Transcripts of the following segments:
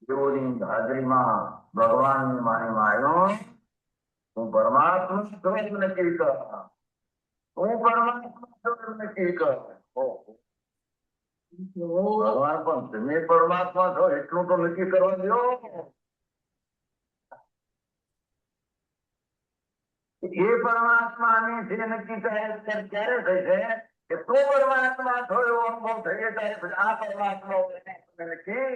તેઓની હાજરીમાં ભગવાનની માને આવ્યો. હું પરમાત્મા છું એમ નક્કી કર. હું પરમાત્મા છું એમ નક્કી કર. ઓહો. ભગવાન પણ તમે પરમાત્મા છો એટલું તો નક્કી કરવા દો. એ પરમાત્માને જે નક્કી કરે ત્યારે થશે કે તું પરમાત્મા છો એવો અનુભવ થઈએ ત્યારે પછી આ પરમાત્મા નક્કી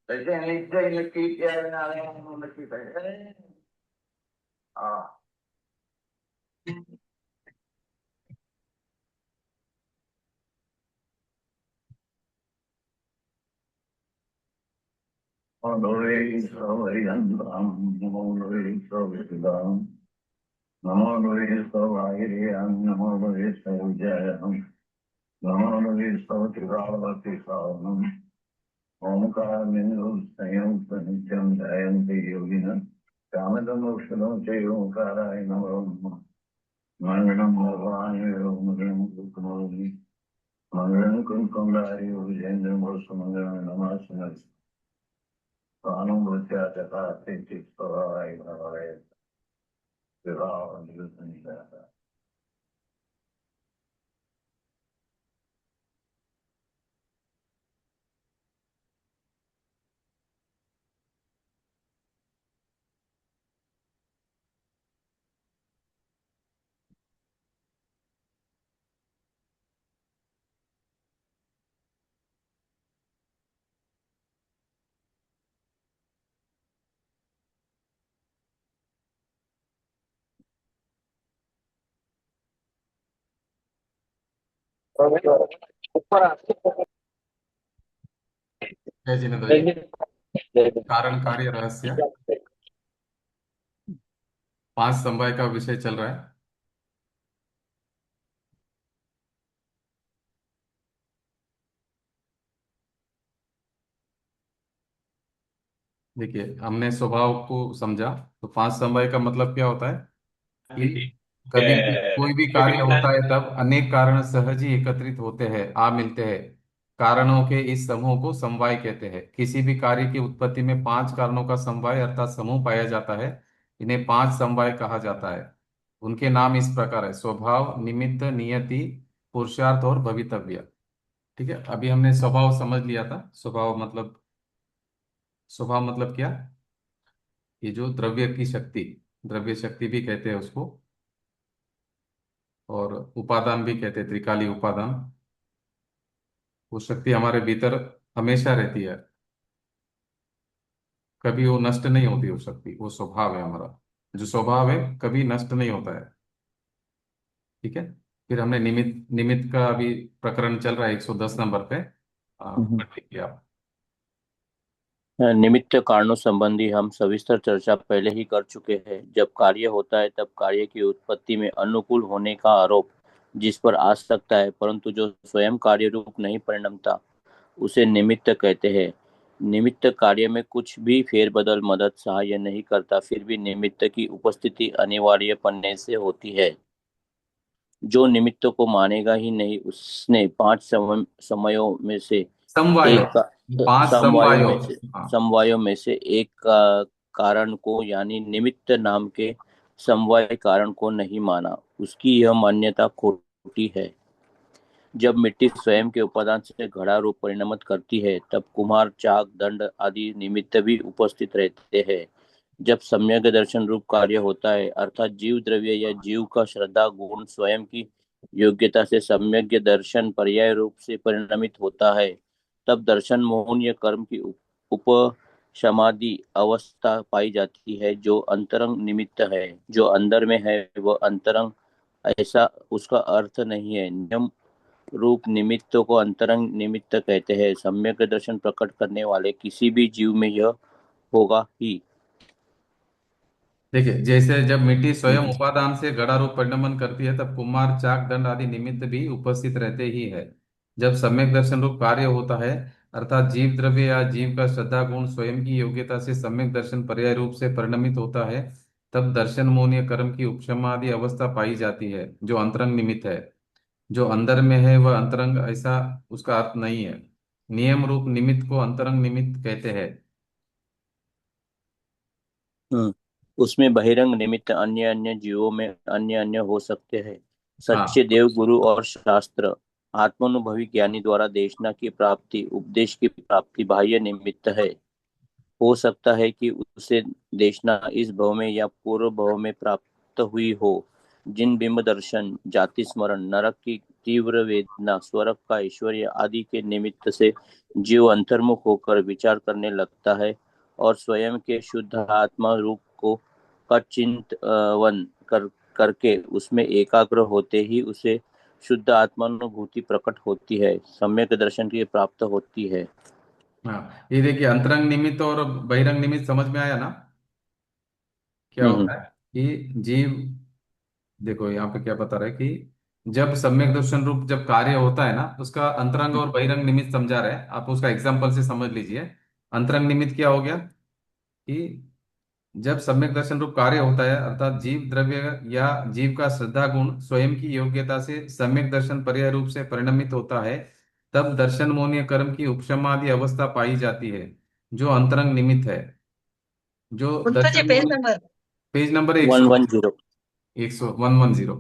થશે. નિશ્ચય નક્કી ત્યારે નારાયણનું નક્કી થશે. હા. નમો લોહી સૌહરિયંતરામ નમો લોહી સૌવિદામ નમો લોહી સૌવાહિરિયામ નમો લોહી સૌજયમ નમો લોહી સૌત્રિકાવતી સાવનમ ઓમકાર સંયુક્ત નિત્યમ જયંતિ યોગિન કામદમોક્ષદમ ચ ઓંકારાય નમો નમઃ. મંગળમ ભગવાન મંગળમ કુકમોની મંગળમ કુંકુમધારી વિજેન્દ્રમ સુમંગળમ નમઃ स्वानुभूत्या चकास्ते चित्तवाय भवाय विवाह निरुद्धनिदाता. जय जिनेन्द्र जी। कारण कार्य रहस्य 5 समवाय का विषय चल रहा है। देखिए, हमने स्वभाव को समझा तो 5 समवाय का मतलब क्या होता है कि कभी भी कोई भी कार्य होता है तब अनेक कारण सहज ही एकत्रित होते हैं, आ मिलते हैं। कारणों के इस समूह को समवाय कहते हैं। किसी भी कार्य की उत्पत्ति में 5 कारणों का समवाय अर्थात समूह पाया जाता है। इन्हें 5 समवाय कहा जाता है। उनके नाम इस प्रकार है: स्वभाव, निमित्त, नियति, पुरुषार्थ और भवितव्य। ठीक है, अभी हमने स्वभाव समझ लिया था। स्वभाव मतलब क्या? ये जो द्रव्य की शक्ति, द्रव्य शक्ति भी कहते हैं उसको, और उपादान भी कहते हैं, त्रिकाली उपादान। वो शक्ति हमारे भीतर हमेशा रहती है, कभी वो नष्ट नहीं होती। वो शक्ति, वो स्वभाव है हमारा। जो स्वभाव है कभी नष्ट नहीं होता है। ठीक है। फिर हमने निमित्त निमित्त का अभी प्रकरण चल रहा है 110 नंबर पे। हम्म। पढ़ लीजिए आप। निमित्त कारणों संबंधी हम सविस्तर चर्चा पहले ही कर चुके हैं। जब कार्य होता है तब कार्य की उत्पत्ति में अनुकूल होने का आरोप जिस पर आ सकता है, परंतु जो स्वयं कार्य रूप नहीं परिणमता, उसे निमित्त कहते हैं। निमित्त कार्य में कुछ भी फेरबदल मदद सहाय नहीं करता, फिर भी निमित्त की उपस्थिति अनिवार्य पन्ने से होती है। जो निमित्त को मानेगा ही नहीं, उसने 5 समयों में से समवाय, एक का 5 समवायों समवाय। में से हाँ। समवायों में से एक का कारण को यानी निमित्त नाम के समवाय कारण को नहीं माना, उसकी यह मान्यता खोटी है। जब मिट्टी स्वयं के उपादान से घड़ा रूप परिणमित करती है, तब कुम्हार, चाक, दंड आदि निमित्त भी उपस्थित रहते हैं। जब सम्यक दर्शन रूप कार्य होता है, अर्थात जीव द्रव्य या जीव का श्रद्धा गुण स्वयं की योग्यता से सम्यक दर्शन पर्याय रूप से परिणमित होता है, तब दर्शन मोहन या कर्म की उपशमादि अवस्था पाई जाती है, जो अंतरंग निमित्त है। जो अंदर में है वह अंतरंग, ऐसा उसका अर्थ नहीं है। नियम रूप निमित्तों को अंतरंग निमित्त कहते हैं। सम्यक दर्शन प्रकट करने वाले किसी भी जीव में यह होगा ही। देखिए, जैसे जब मिट्टी स्वयं उपादान से घड़ा रूप परिणमन करती है तब कुम्हार, चाक, दंड आदि निमित्त भी उपस्थित रहते ही है। जब सम्यक दर्शन रूप कार्य होता है, अर्थात जीव द्रव्य या जीव का श्रद्धा गुण स्वयं की योग्यता से सम्यक दर्शन पर्याय रूप से परिणमित होता है, तब दर्शन मौन या कर्म की उपशमा आदि अवस्था पाई जाती है, जो अंतरंग निमित्त है। जो अंदर में है वह अंतरंग, ऐसा उसका अर्थ नहीं है। नियम रूप निमित्त को अंतरंग निमित्त कहते हैं। हम्म, उसमें बहिरंग निमित्त अन्य अन्य जीवों में अन्य अन्य हो सकते हैं। हाँ सच्चे देव गुरु और शास्त्र आत्मानुभवी ज्ञानी द्वारा देशना की प्राप्ति उपदेश की प्राप्ति बाह्य निमित्त है। हो सकता है कि उसे देशना इस भव में या पूर्व भव में प्राप्त हुई हो। जिन बिंब दर्शन जाति स्मरण नरक की तीव्र वेदना स्वर्ग का ऐश्वर्य आदि के निमित्त से जीव अंतर्मुख होकर विचार करने लगता है और स्वयं के शुद्ध आत्मा रूप को का चिंतन करके उसमें एकाग्र होते ही उसे शुद्ध आत्मानुभूति प्रकट होती है, सम्यक दर्शन की प्राप्त होती है। हाँ, ये देखिए अंतरंग निमित्त और बहिरंग निमित्त समझ में आया ना? क्या हम्म होता है कि जीव, देखो यहाँ पे क्या बता रहा है कि जब सम्यक दर्शन रूप जब कार्य होता है ना, उसका अंतरंग और बहिरंग निमित्त समझा रहे हैं, आप उसका एग्जाम्पल से समझ लीजिए। अंतरंग निमित्त क्या हो गया कि जब सम्यक दर्शन रूप कार्य होता है, अर्थात जीव द्रव्य या जीव का श्रद्धा गुण स्वयं की योग्यता से सम्यक दर्शन पर्याय रूप से परिणमित होता है, तब दर्शन मोनीय कर्म की उपशमादि अवस्था पाई जाती है, जो अंतरंग निमित्त है। जो उनका जी दर्शन पेज मोनी, नंबर पेज नंबर एक वन सौ वन जीरो एक सौ 110।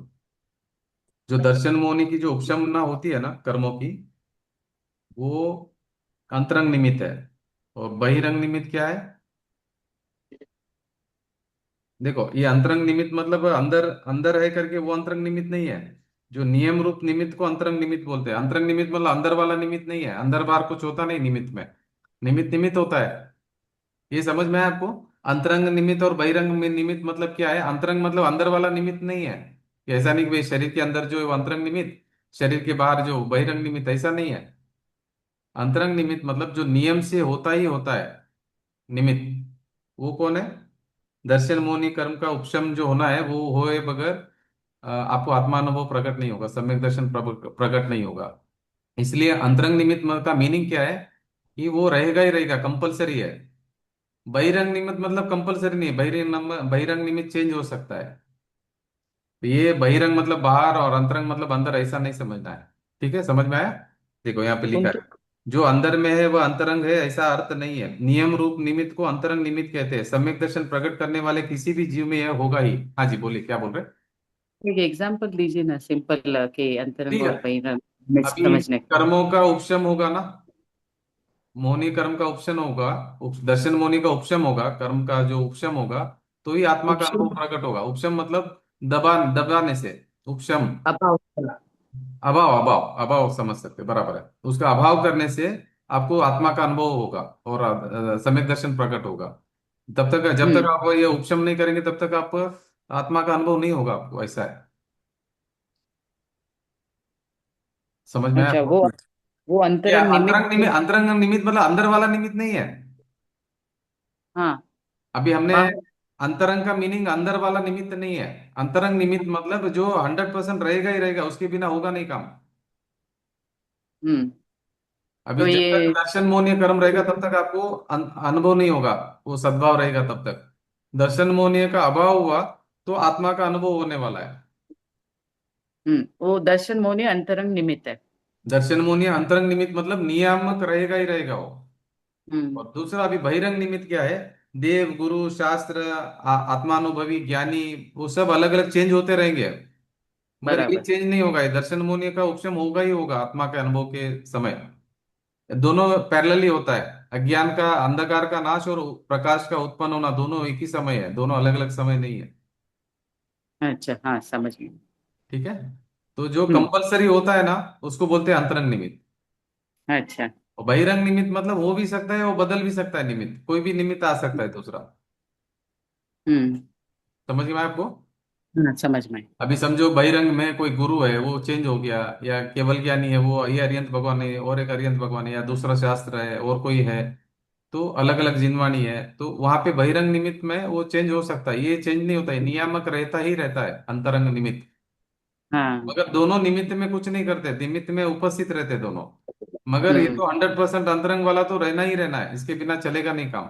जो दर्शन मोनी की जो उपशमना होती है ना कर्मों की, वो अंतरंग निमित्त है। और बहिरंग निमित्त क्या है? देखो ये अंतरंग निमित्त मतलब अंदर अंदर है करके वो अंतरंग निमित्त नहीं है। जो नियम रूप निमित्त को अंतरंग निमित्त बोलते हैं। अंतरंग निमित्त मतलब अंदर वाला निमित्त नहीं है, अंदर बाहर कुछ होता नहीं निमित्त में। निमित्त निमित्त होता है। ये समझ में आया आपको? अंतरंग निमित्त और बहिरंग में निमित्त मतलब क्या है? अंतरंग मतलब अंदर वाला निमित्त नहीं है। कि ऐसा नहीं कि भाई शरीर के अंदर जो है वो अंतरंग निमित्त, शरीर के बाहर जो बहिरंग निमित्त, ऐसा नहीं है। अंतरंग निमित्त मतलब जो नियम से होता ही होता है निमित्त, वो कौन है? दर्शन मोनि कर्म का उपशम जो होना है वो होए बगैर आपको आत्मानुभव प्रकट नहीं होगा, सम्यक दर्शन प्रकट नहीं होगा। इसलिए अंतरंग निमित्त का मीनिंग क्या है कि वो रहेगा ही रहेगा, कंपलसरी है। बहिरंग निमित्त मतलब कंपलसरी नहीं है, बहिरंग निमित्त चेंज हो सकता है। तो ये बहिरंग मतलब बाहर और अंतरंग मतलब अंदर, ऐसा नहीं समझना है। ठीक है, समझ में आया? देखो यहाँ पे लिखा उनके है, जो अंदर में है वह अंतरंग है, ऐसा अर्थ नहीं है। नियम रूप निमित्त को अंतरंग निमित्त कहते हैं। सम्यक दर्शन प्रकट करने वाले किसी भी जीव में यह होगा ही। हाँ जी, बोलिए, क्या बोल रहे हैं? एक एग्जांपल दीजिए ना सिंपल के अंतरंग ठीक है, और बहिरंग में अभी समझने का। कर्मों का उपशम होगा ना, मोहनी कर्म का उपशन होगा, दर्शन मोहनी का उपशम होगा, कर्म का जो उपशम होगा, तो ही आत्मा का उपशम अनुभव प्रकट होगा। उपशम मतलब दबाने से उपशम। अभाव। अभाव, अभाव, अभाव समझ सकते, बराबर है। उसका अभाव करने से आपको आत्मा का अनुभव होगा और सम्यक दर्शन प्रकट होगा। तब तक, जब तक हम्म। आप ये उपशम नहीं करेंगे तब तक आप आत्मा का अनुभव नहीं होगा आपको, ऐसा है। समझ में आया अच्छा, आपको? वो ये अंतरंग निमित्त अंतरंग निमित्त मतलब अंदर वाला निमित्त नहीं है। हाँ, अभी हमने बाहर। अंतरंग का मीनिंग अंदर वाला निमित्त नहीं है। अंतरंग निमित्त मतलब जो 100% रहेगा ही रहेगा, उसके बिना होगा नहीं काम। हम्म। अभी तो जब तक ये दर्शन मोहनीय कर्म रहेगा तब तक आपको अनुभव नहीं होगा, वो सद्भाव रहेगा तब तक। दर्शन मोहनीय का अभाव हुआ तो आत्मा का अनुभव होने वाला है। वो दर्शन मोनी अंतरंग निमित्त है। दर्शन मोहनीय अंतरंग निमित्त मतलब नियामक रहेगा ही रहेगा वो। हम्म। और दूसरा अभी बहिरंग निमित्त क्या है? देव गुरु शास्त्र आत्मानुभवी ज्ञानी, वो सब अलग अलग चेंज होते रहेंगे, मगर ये बराबर। चेंज नहीं होगा। ये दर्शन मोहनीय का उपशम होगा ही होगा आत्मा के अनुभव के समय। दोनों पैरेलली होता है। अज्ञान का, अंधकार का नाश और प्रकाश का उत्पन्न होना दोनों एक ही समय है, दोनों अलग अलग समय नहीं है। अच्छा, हाँ, समझ गई। ठीक है। तो जो हम्म। कंपलसरी होता है ना, उसको बोलते हैं अंतरंग निमित्त। अच्छा। और बहिरंग निमित्त मतलब हो भी सकता है, वो बदल भी सकता है, निमित्त कोई भी निमित्त आ सकता है दूसरा। हम्म। समझ में आया आपको? हाँ, समझ में। अभी समझो बहिरंग में कोई गुरु है, वो चेंज हो गया, या केवल ज्ञानी है वो, ये अरिहंत भगवान है और एक अरिहंत भगवान है, या दूसरा शास्त्र है और कोई है, तो अलग अलग जिनवाणी है, तो वहां पे बहिरंग निमित्त में वो चेंज हो सकता है। ये चेंज नहीं होता है, नियामक रहता ही रहता है अंतरंग निमित्त। हाँ। मगर दोनों निमित्त में कुछ नहीं करते, निमित्त में उपस्थित रहते दोनों। मगर ये हम्म। तो 100% अंतरंग वाला तो रहना ही रहना है, इसके बिना चलेगा नहीं काम।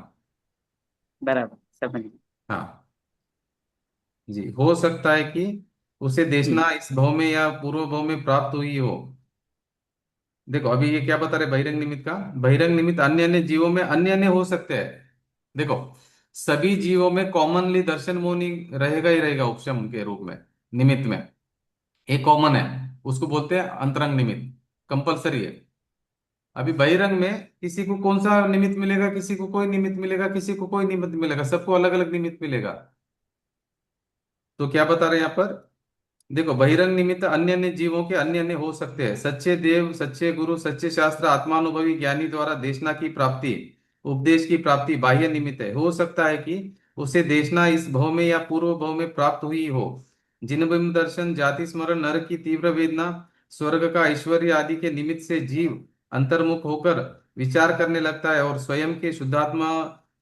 बराबर, समझ गई। हाँ जी, हो सकता है कि उसे हम्म। देशना इस भव में या पूर्व भव में प्राप्त हुई हो। देखो अभी ये क्या बता रहे बहिरंग निमित्त का? बहिरंग निमित्त अन्य अन्य जीवों में अन्य अन्य हो सकते हैं। देखो सभी जीवों में कॉमनली दर्शन मोनी रहेगा ही रहेगा, उपशम के रूप में, निमित्त में एक कॉमन है, उसको बोलते हैं अंतरंग निमित्त, कंपलसरी है। अभी बहिरंग में किसी को कौन सा निमित्त मिलेगा, किसी को कोई निमित्त मिलेगा, किसी को कोई निमित्त मिलेगा, सबको अलग अलग निमित्त मिलेगा। तो क्या बता रहे हैं यहाँ पर, देखो बहिरंग निमित्त अन्य अन्य जीवों के अन्य अन्य हो सकते हैं। सच्चे देव, सच्चे गुरु, सच्चे शास्त्र, आत्मानुभवी ज्ञानी द्वारा देशना की प्राप्ति, उपदेश की प्राप्ति बाह्य निमित्त है। हो सकता है कि उसे देशना इस भव में या पूर्व भव में प्राप्त हुई हो। जिन बिंब दर्शन, जाति स्मरण, नरक की तीव्र वेदना, स्वर्ग का ऐश्वर्य आदि के निमित्त से जीव अंतर्मुख होकर विचार करने लगता है और स्वयं के शुद्धात्मा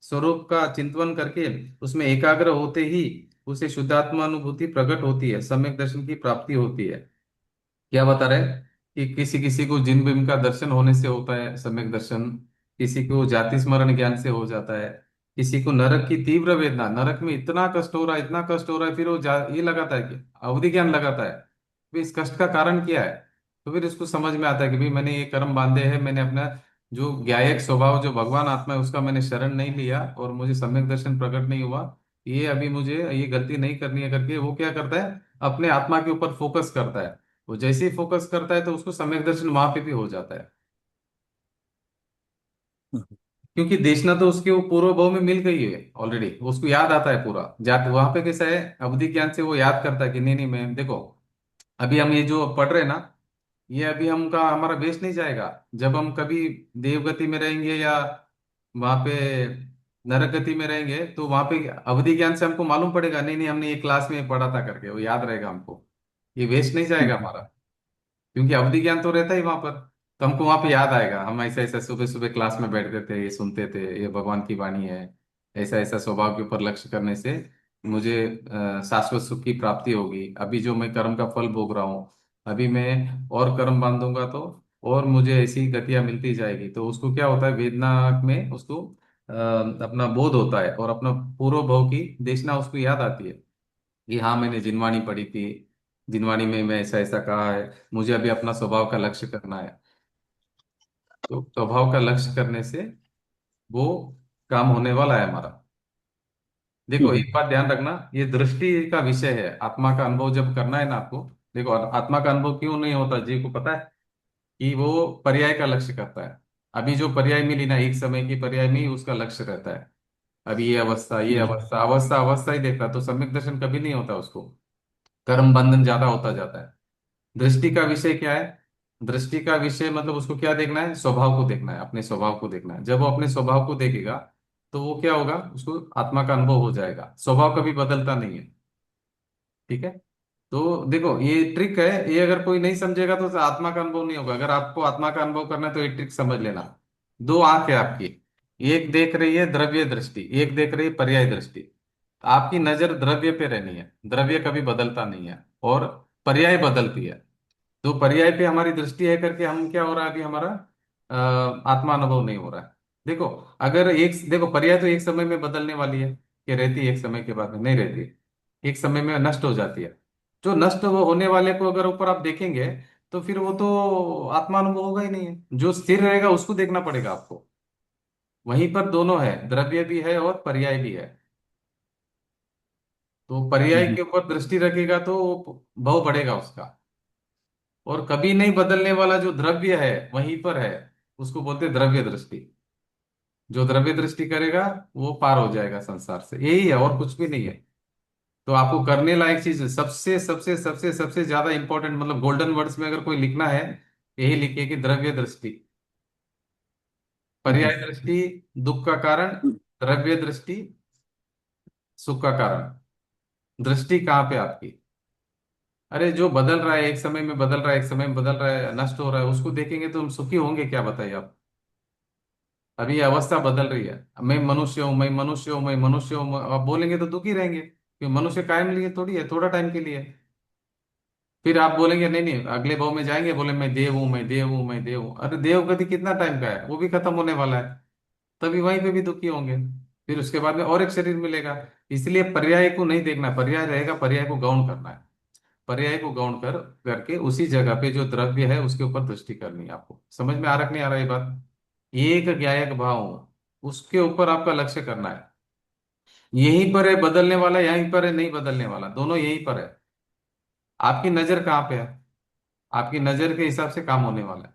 स्वरूप का चिंतन करके उसमें एकाग्र होते ही उसे शुद्धात्मा अनुभूति प्रकट होती है, सम्यक दर्शन की प्राप्ति होती है। क्या बता रहे हैं कि किसी किसी को जिन बिंब का दर्शन होने से होता है सम्यक दर्शन, किसी को जाति स्मरण ज्ञान से हो जाता है, किसी को नरक की तीव्र वेदना, नरक में इतना कष्ट हो रहा है, इतना कष्ट हो रहा है, फिर वो ये लगाता है कि अवधि ज्ञान लगाता है, फिर इस कष्ट का कारण क्या है। तो फिर उसको समझ में आता है कि भाई मैंने ये कर्म बांधे हैं, मैंने अपना जो ज्ञायक स्वभाव जो भगवान आत्मा है उसका मैंने शरण नहीं लिया और मुझे सम्यक दर्शन प्रकट नहीं हुआ, ये अभी मुझे ये गलती नहीं करनी है करके वो क्या करता है, अपने आत्मा के ऊपर फोकस करता है। वो जैसे ही फोकस करता है तो उसको सम्यक दर्शन वहां पे भी हो जाता है, क्योंकि देशना तो उसके वो पूर्व भाव में मिल गई है ऑलरेडी, उसको याद आता है पूरा जात। वहां पे कैसा है, अवधि ज्ञान से वो याद करता है कि नहीं नहीं मैं देखो, अभी हम ये जो पढ़ रहे हैं ना, ये अभी हमका हमारा वेस्ट नहीं जाएगा। जब हम कभी देवगति में रहेंगे या वहां पे नरक गति में रहेंगे तो वहां पे अवधि ज्ञान से हमको मालूम पड़ेगा, नहीं नहीं हमने ये क्लास में पढ़ा था करके, वो याद रहेगा हमको, ये वेस्ट नहीं जाएगा हमारा, क्योंकि अवधि ज्ञान तो रहता ही वहां पर। तो हमको वहां पे याद आएगा, हम ऐसा ऐसा सुबह सुबह क्लास में बैठते थे, ये सुनते थे, ये भगवान की वाणी है, ऐसा ऐसा स्वभाव के ऊपर लक्ष्य करने से मुझे शाश्वत सुख की प्राप्ति होगी। अभी जो मैं कर्म का फल भोग रहा हूँ, अभी मैं और कर्म बांधूंगा तो और मुझे ऐसी गतियां मिलती जाएगी। तो उसको क्या होता है, वेदना में उसको अपना बोध होता है और अपना पूर्व भव की देशना उसको याद आती है कि हाँ मैंने जिनवाणी पढ़ी थी, जिनवाणी में मैं ऐसा ऐसा कहा है, मुझे अभी अपना स्वभाव का लक्ष्य करना है। तो स्वभाव का लक्ष्य करने से वो काम होने वाला है हमारा। देखो एक बात ध्यान रखना, ये दृष्टि का विषय है, आत्मा का अनुभव जब करना है ना आपको, देखो आत्मा का अनुभव क्यों नहीं होता जीव को पता है, कि वो पर्याय का लक्ष्य करता है। अभी जो पर्याय मिली ना, एक समय की पर्याय में ही उसका लक्ष्य रहता है। अभी ये अवस्था, ये अवस्था, अवस्था अवस्था ही देखता है, तो सम्यक दर्शन कभी नहीं होता उसको, कर्म बंधन ज्यादा होता जाता है। दृष्टि का विषय क्या है, दृष्टि का विषय मतलब उसको क्या देखना है, स्वभाव को देखना है, अपने स्वभाव को देखना है। जब वो अपने स्वभाव को देखेगा तो वो क्या होगा, उसको आत्मा का अनुभव हो जाएगा। स्वभाव कभी बदलता नहीं है, ठीक है। तो देखो ये ट्रिक है, ये अगर कोई नहीं समझेगा तो आत्मा का अनुभव नहीं होगा। अगर आपको आत्मा का अनुभव करना है तो ये ट्रिक समझ लेना। दो आंख है आपकी, एक देख रही है द्रव्य दृष्टि, एक देख रही है पर्याय दृष्टि। आपकी नजर द्रव्य पे रहनी है, द्रव्य कभी बदलता नहीं है और पर्याय बदलती है। तो पर्याय पे हमारी दृष्टि है करके हम क्या हो रहा है, अभी हमारा आत्मा अनुभव नहीं हो रहा है। देखो अगर एक देखो पर्याय तो एक समय में बदलने वाली है, कि रहती है, एक समय के बाद में नहीं रहती है, एक समय में नष्ट हो जाती है। जो नष्ट वो होने वाले को अगर ऊपर आप देखेंगे तो फिर वो तो आत्मा अनुभव होगा ही नहीं है। जो स्थिर रहेगा उसको देखना पड़ेगा आपको। वहीं पर दोनों है, द्रव्य भी है और पर्याय भी है। तो पर्याय के ऊपर दृष्टि रखेगा तो भाव बढ़ेगा उसका। और कभी नहीं बदलने वाला जो द्रव्य है वहीं पर है, उसको बोलते हैं द्रव्य दृष्टि। जो द्रव्य दृष्टि करेगा वो पार हो जाएगा संसार से, यही है और कुछ भी नहीं है। तो आपको करने लायक चीज सबसे सबसे सबसे सबसे ज्यादा इंपॉर्टेंट, मतलब गोल्डन वर्ड्स में अगर कोई लिखना है, यही लिखिए कि द्रव्य दृष्टि। पर्याय दृष्टि दुख का कारण, द्रव्य दृष्टि सुख का कारण। दृष्टि कहाँ पे आपकी, अरे जो बदल रहा है, एक समय में बदल रहा है, एक समय में बदल रहा है, नष्ट हो रहा है, उसको देखेंगे तो हम सुखी होंगे क्या, बताइए आप। अभी ये अवस्था बदल रही है, मैं मनुष्य हूं, मैं मनुष्य हूं, मैं मनुष्य हूं, आप बोलेंगे तो दुखी रहेंगे, क्योंकि मनुष्य कायम लिए थोड़ी है, थोड़ा टाइम के लिए है। फिर आप बोलेंगे नहीं नहीं अगले भाव में जाएंगे, बोले मैं देव हूं, मैं देव हूं, मैं देव हूं, अरे देव गति कितना टाइम का है, वो भी खत्म होने वाला है, तभी वहीं पे भी दुखी होंगे। फिर उसके बाद में और एक शरीर मिलेगा। इसलिए पर्याय को नहीं देखना, पर्याय रहेगा, पर्याय को गौण करना है। पर्याय को गौण कर करके उसी जगह पे जो द्रव्य है उसके ऊपर दृष्टि करनी है। आपको समझ में आ रहा कि नहीं आ रहा ये बात, एक ज्ञायक भाव उसके ऊपर आपका लक्ष्य करना है। यहीं पर है बदलने वाला, यहीं पर है नहीं बदलने वाला, दोनों यहीं पर है। आपकी नजर कहाँ पे है? आपकी नजर के हिसाब से काम होने वाला है।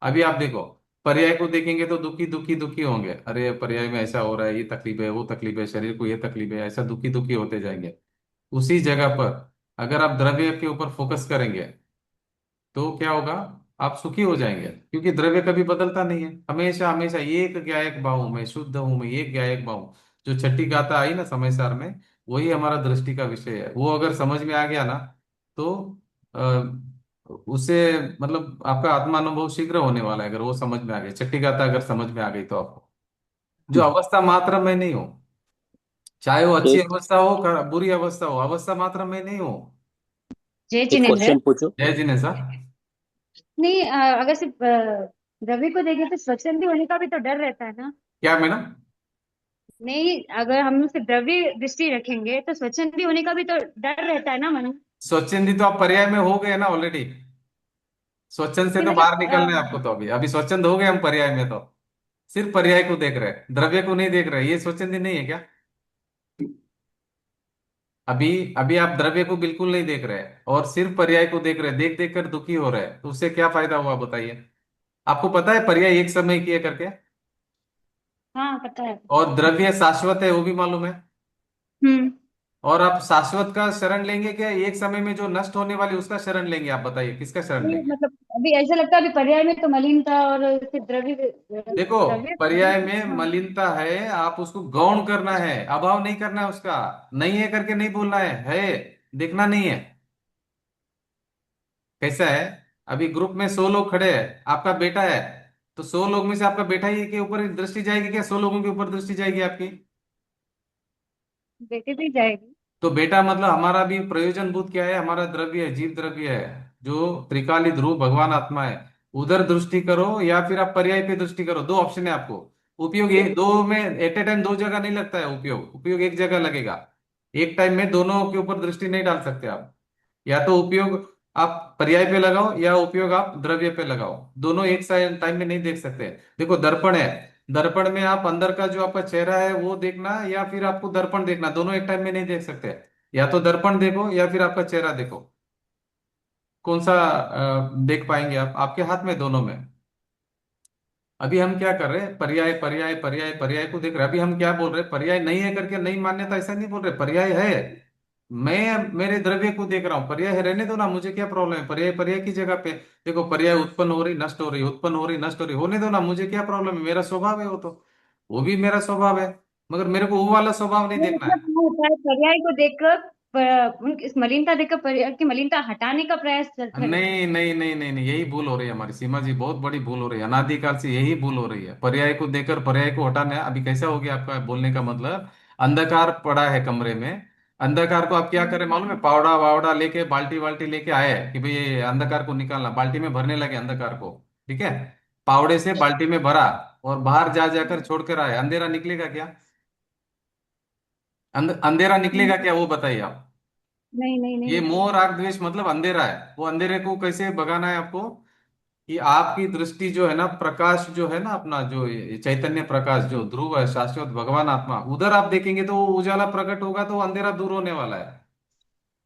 अभी आप देखो, पर्याय को देखेंगे तो दुखी दुखी दुखी होंगे, अरे पर्याय में ऐसा हो रहा है, ये तकलीफ है, वो तकलीफ है, शरीर को ये तकलीफ है, ऐसा दुखी दुखी होते जाएंगे। उसी जगह पर अगर आप द्रव्य के ऊपर फोकस करेंगे तो क्या होगा? आप सुखी हो जाएंगे, क्योंकि द्रव्य कभी बदलता नहीं है, हमेशा हमेशा एक गायक भाव मैं शुद्ध हूं, मैं एक गायक भाव। जो छठी गाथा आई ना समय सार में, वही हमारा दृष्टि का विषय है। वो अगर समझ में आ गया ना, तो उससे मतलब आपका आत्मानुभव शीघ्र होने वाला है, अगर वो समझ में आ गया, छठी गाथा अगर समझ में आ गई तो आपको, जो अवस्था मात्र में नहीं हो, चाहे वो अच्छी एक अवस्था हो बुरी अवस्था हो, अवस्था मात्र में नहीं हो। जय एक जिनेन्द्र। क्वेश्चन पूछो। जय जिनेशा। नहीं, अगर सिर्फ रवि को देखें तो स्वच्छंदी होने का भी तो डर रहता है ना। क्या मैडम? नहीं, अगर हम सिर्फ द्रव्य दृष्टि रखेंगे तो स्वच्छंदी होने का भी तो डर रहता है ना मन। स्वच्छंदी तो आप पर्याय में हो गए ना ऑलरेडी। स्वच्छंद से नहीं तो मतलब बाहर निकलना है आपको, तो अभी अभी स्वच्छंद हो गए हम पर्याय में, तो सिर्फ पर्याय को देख रहे हैं, द्रव्य को नहीं देख रहे, ये स्वच्छंदी नहीं है क्या? अभी अभी आप द्रव्य को बिल्कुल नहीं देख रहे और सिर्फ पर्याय को देख रहे, देख देख कर दुखी हो रहे, तो उससे क्या फायदा हुआ बताइए? आपको पता है पर्याय एक समय की है करके, हाँ, पता है। और द्रव्य शाश्वत है वो भी मालूम है। हम्म। और आप शाश्वत का शरण लेंगे क्या, एक समय में जो नष्ट होने वाली उसका शरण लेंगे? आप बताइए किसका शरण नहीं लेंगे? मतलब अभी ऐसा लगता है, अभी पर्याय में तो मलिनता और सिर्फ द्रव्य देखो, द्रव्य। पर्याय में हाँ। मलिनता है, आप उसको गौण करना है, अभाव नहीं करना है उसका। नहीं है करके नहीं बोलना है देखना नहीं है। कैसा है? अभी ग्रुप में 100 लोग खड़े हैं, आपका बेटा है, तो 100 लोग में से आपका बेटा ही के ऊपर दृष्टि जाएगी क्या, 100 लोगों के ऊपर दृष्टि जाएगी आपकी? बेटी भी जाएगी। तो बेटा मतलब हमारा भी प्रयोजन भूत क्या है, हमारा द्रव्य है, जीव द्रव्य है, जो त्रिकाली ध्रुव भगवान आत्मा है। उधर दृष्टि करो या फिर आप पर्याय पे दृष्टि करो, दो ऑप्शन है आपको। उपयोग एक दो में एट ए टाइम दो जगह नहीं लगता है, उपयोग उपयोग एक जगह लगेगा। एक टाइम में दोनों के ऊपर दृष्टि नहीं डाल सकते आप। या तो उपयोग आप पर्याय पे लगाओ या उपयोग आप द्रव्य पे लगाओ, दोनों एक साथ टाइम में नहीं देख सकते। देखो दर्पण है, दर्पण में आप अंदर का जो आपका चेहरा है वो देखना, या फिर आपको दर्पण देखना, दोनों एक टाइम में नहीं देख सकते। या तो दर्पण देखो या फिर आपका चेहरा देखो, कौन सा देख पाएंगे आप? आपके हाथ में दोनों में। अभी हम क्या कर रहे हैं, पर्याय पर्याय पर्याय पर्याय को देख रहे हैं। अभी हम क्या बोल रहे हैं, पर्याय नहीं है करके नहीं मान्यता ऐसा नहीं बोल रहे, पर्याय है। मैं मेरे द्रव्य को देख रहा हूँ, पर्याय है, रहने दो ना, मुझे क्या प्रॉब्लम है, पर्याय पर्याय की जगह पे। देखो पर्याय उत्पन्न हो रही नष्ट हो रही, उत्पन्न हो रही नष्ट हो रही, होने दो ना, मुझे क्या प्रॉब्लम है, मेरा स्वभाव है वो तो। वो भी मेरा स्वभाव है, मगर मेरे को वो वाला स्वभाव नहीं नहीं देखना मतलब है। क्या होता है, पर्याय को देखकर इस मलिनता देखकर पर्याय की मलिनता हटाने का प्रयास करें। नहीं नहीं नहीं नहीं नहीं, यही भूल हो रही है हमारी सीमा जी, बहुत बड़ी भूल हो रही है, अनादिकाल से यही भूल हो रही है। पर्याय को देकर पर्याय को हटाना है। अभी कैसा हो गया आपका बोलने का मतलब, अंधकार पड़ा है कमरे में, अंधकार को आप क्या करें मालूम है, पावड़ा वावड़ा लेके बाल्टी वाल्टी लेके आए कि भाई ये अंधकार को निकालना, बाल्टी में भरने लगे अंधकार को, ठीक है, पावड़े से बाल्टी में भरा और बाहर जा जाकर छोड़ कर आए, अंधेरा निकलेगा क्या? अंधेरा निकलेगा क्या वो बताइए आप? नहीं नहीं नहीं ये निकलेगा। मोह राग द्वेष मतलब अंधेरा है, वो अंधेरे को कैसे भगाना है आपको? कि आपकी दृष्टि जो है ना, प्रकाश जो है ना अपना, जो ये चैतन्य प्रकाश जो ध्रुव है शाश्वत भगवान आत्मा, उधर आप देखेंगे तो वो उजाला प्रकट होगा, तो वो अंधेरा दूर होने वाला है।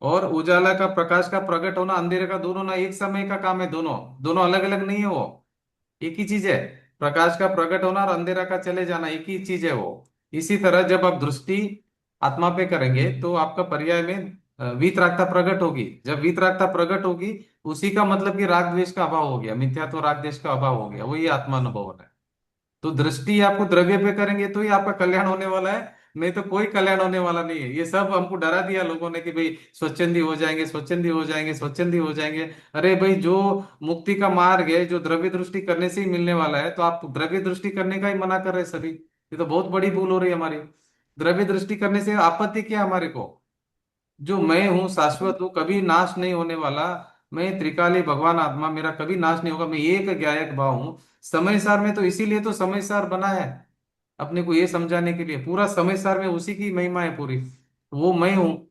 और उजाला का प्रकाश का प्रकट होना, अंधेरे का दूर होना एक समय का काम है, दोनों दोनों अलग अलग नहीं है वो, एक ही चीज है। प्रकाश का प्रकट होना और अंधेरा का चले जाना एक ही चीज है वो। इसी तरह जब आप दृष्टि आत्मा पे करेंगे तो आपका पर्याय में वीतरागता प्रकट होगी, जब वीतरागता प्रकट होगी, उसी का मतलब कि राग द्वेष का अभाव हो गया, मिथ्यात्व राग द्वेष का अभाव हो गया, वही आत्मानुभव है। तो दृष्टि आपको द्रव्य पे करेंगे तो ही आपका कल्याण होने वाला है, नहीं तो कोई कल्याण होने वाला नहीं है। ये सब हमको डरा दिया लोगों ने कि भाई स्वच्छंदी हो जाएंगे, स्वच्छंदी हो जाएंगे, स्वच्छंदी हो जाएंगे। अरे भाई, जो मुक्ति का मार्ग है जो द्रव्य दृष्टि करने से ही मिलने वाला है, तो आप द्रव्य दृष्टि करने का ही मना कर रहे हैं सभी। ये तो बहुत बड़ी भूल हो रही है हमारी। द्रव्य दृष्टि करने से आपत्ति क्या है हमारे को? जो मैं हूँ शाश्वत हूँ, कभी नाश नहीं होने वाला, मैं त्रिकाली भगवान आत्मा, मेरा कभी नाश नहीं होगा, मैं एक ज्ञायक भाव हूँ। समय सार में तो इसीलिए तो समय सार बना है, अपने को ये समझाने के लिए, पूरा समय सार में उसी की महिमा है पूरी। वो मैं हूँ,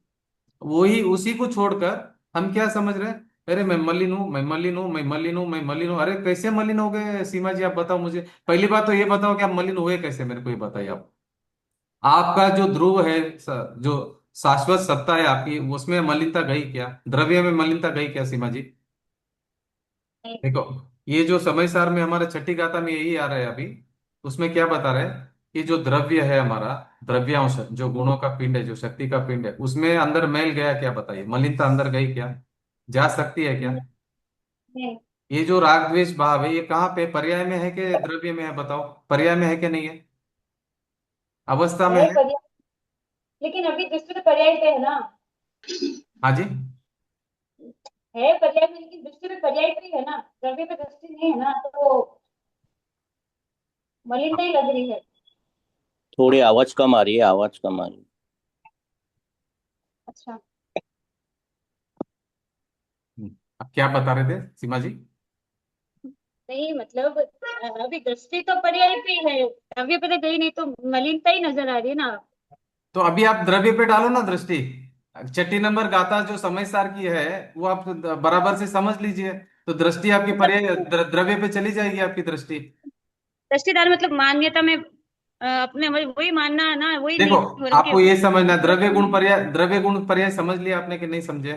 वही उसी को छोड़कर हम क्या समझ रहे हैं, अरे मैं मलिन हूँ, मैं मलिन हूँ, मैं मलिन हूँ, मैं मलिन हूँ। अरे कैसे मलिन हो गए सीमा जी, आप बताओ मुझे, पहली बात तो ये बताओ कि आप मलिन हुए कैसे, मेरे को ये बताइए आप। आपका जो ध्रुव है, जो शाश्वत सत्ता है आपकी, उसमें मलिनता गई क्या? द्रव्य में मलिनता गई क्या सीमा जी? नहीं। देखो, ये जो समय सार में हमारा छठी गाथा में यही आ रहा है अभी, उसमें क्या बता रहे हैं कि जो द्रव्य है हमारा, द्रव्यांश, जो गुणों का पिंड है, जो शक्ति का पिंड है, उसमें अंदर मैल गया क्या? बताइए, मलिनता अंदर गई क्या? जा सकती है क्या? नहीं। ये जो राग द्वेष भाव है, ये कहाँ पे, पर्याय में है कि द्रव्य में है? बताओ, पर्याय में है कि नहीं है? अवस्था में है है? पर्याय, लेकिन अभी दृष्टि तो पर्याय पे है ना। हाँ जी। है पर्याय में, लेकिन दृष्टि पे पर्याय पे ही है ना, द्रव्य पे दृष्टि नहीं है ना, तो मलिनता ही लग रही है। थोड़ी आवाज कम आ रही है, आवाज कम आ रही है। अच्छा। अब क्या बता रहे थे सीमा जी? नहीं मतलब अभी दृष्टि तो पर्याय पे ही है, द्रव्य पे तो गई नहीं, तो मलिनता ही नजर आ रही है ना। तो अभी आप द्रव्य पे डालो ना दृष्टि। छठी नंबर गाथा जो समय सार की है, वो आप बराबर से समझ लीजिए, तो दृष्टि आपकी पर्याय मतलब द्रव्य पे चली जाएगी आपकी दृष्टि। दृष्टिदार मतलब मान्यता में अपने वही मानना है ना, वही देखो, नहीं हो रहा कि आपको ये समझना है, ईश्वर द्रव्य का गुण पर्याय, द्रव्य गुण पर्याय समझ लिया आपने कि नहीं समझे?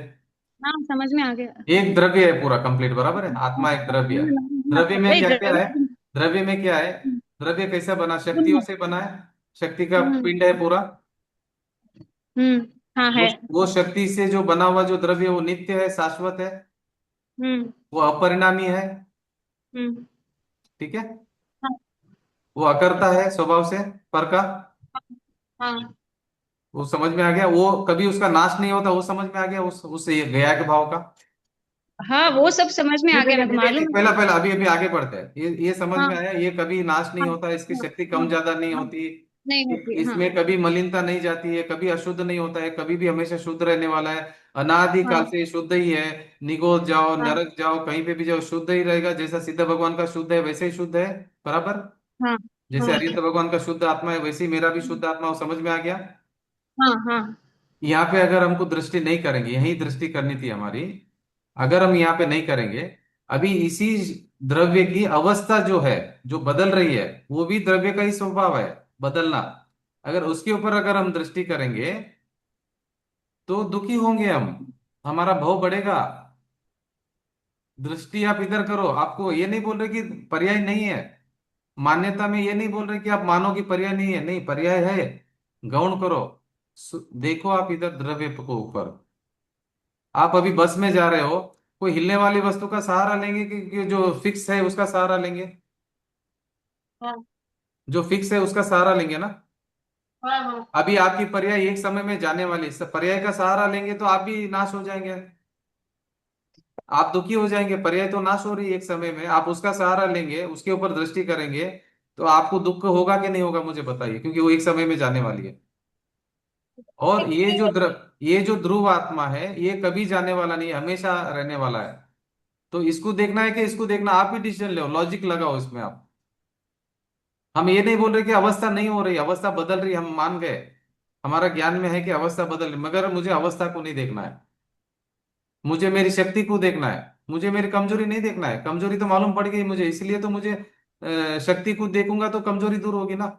हाँ समझ में आ गया। एक द्रव्य है पूरा कंप्लीट, बराबर है, आत्मा एक द्रव्य है। द्रव्य में वही क्या क्या द्रव्य। है? द्रव्य में क्या है? द्रव्य कैसे बना? शक्तियों हम्म। से बना है, शक्ति का हम्म। पिंड है पूरा। हाँ वो है। वो शक्ति से जो बना हुआ जो द्रव्य, वो नित्य है, शाश्वत है, हम्म। वो अपरिणामी है। हम्म। ठीक है। हाँ। वो अकर्ता है स्वभाव से, पर का। हाँ। वो समझ में आ गया, वो कभी उसका नाश नहीं होता, वो समझ में आ गया, उस ये गया के भाव का। हाँ वो सब समझ में नहीं आ नहीं गया, मेरे नहीं को नहीं नहीं, मालूम पहला है। पहला अभी अभी आगे बढ़ते हैं, ये समझ हाँ। में आया, ये कभी नाश नहीं हाँ। होता, इसकी हाँ। शक्ति हाँ। कम ज्यादा नहीं हाँ। होती। नहीं होती हाँ। इसमें कभी मलिनता नहीं जाती है, कभी अशुद्ध नहीं होता है, कभी भी हमेशा शुद्ध रहने वाला है। अनादि काल हाँ। से ये शुद्ध ही है। निगोद जाओ, हाँ। नरक जाओ, कहीं पे भी जाओ, शुद्ध ही रहेगा, जैसा सिद्ध भगवान का शुद्ध है वैसे ही शुद्ध है। बराबर। हाँ। जैसे हाँ। हरिहर भगवान का शुद्ध आत्मा है, वैसे ही मेरा भी शुद्ध आत्मा, वो समझ में आ गया। हाँ। हाँ। यहाँ पे अगर हमको दृष्टि नहीं करेंगे, यही दृष्टि करनी थी हमारी, अगर हम यहाँ पे नहीं करेंगे, अभी इसी द्रव्य की अवस्था जो है, जो बदल रही है, वो भी द्रव्य का ही स्वभाव है, बदलना। अगर उसके ऊपर अगर हम दृष्टि करेंगे, तो दुखी होंगे हम, हमारा भव बढ़ेगा। दृष्टि आप इधर करो, आपको ये नहीं बोल रहे कि पर्याय नहीं है, मान्यता में ये नहीं बोल रहे कि आप मानो कि पर्याय नहीं है, नहीं, पर्याय है। गौण करो। देखो आप इधर द्रव्य को ऊपर, आप अभी बस में जा रहे हो, कोई हिलने वाली वस्तु का सहारा लेंगे कि जो फिक्स है उसका सहारा लेंगे? हाँ। जो फिक्स है उसका सहारा लेंगे ना। हाँ। हाँ। अभी आपकी पर्याय एक समय में जाने वाली, इस पर्याय का सहारा लेंगे तो आप भी नाश हो जाएंगे, आप दुखी हो जाएंगे। पर्याय तो नाश हो रही है एक समय में, आप उसका सहारा लेंगे, उसके ऊपर दृष्टि करेंगे, तो आपको दुख होगा कि नहीं होगा, मुझे बताइए, क्योंकि वो एक समय में जाने वाली है। और ये जो ध्रुव आत्मा है, ये कभी जाने वाला नहीं है, हमेशा रहने वाला है। तो इसको देखना है कि इसको देखना, आप ही डिसीजन लो, लॉजिक लगाओ इसमें आप। हम ये नहीं बोल रहे कि अवस्था नहीं हो रही, अवस्था बदल रही, हम मान गए, हमारा ज्ञान में है कि अवस्था बदल रही, मगर मुझे अवस्था को नहीं देखना है, मुझे मेरी शक्ति को देखना है, मुझे मेरी कमजोरी नहीं देखना है। कमजोरी तो मालूम पड़ गई मुझे, इसलिए तो मुझे शक्ति को देखूंगा तो कमजोरी दूर होगी ना।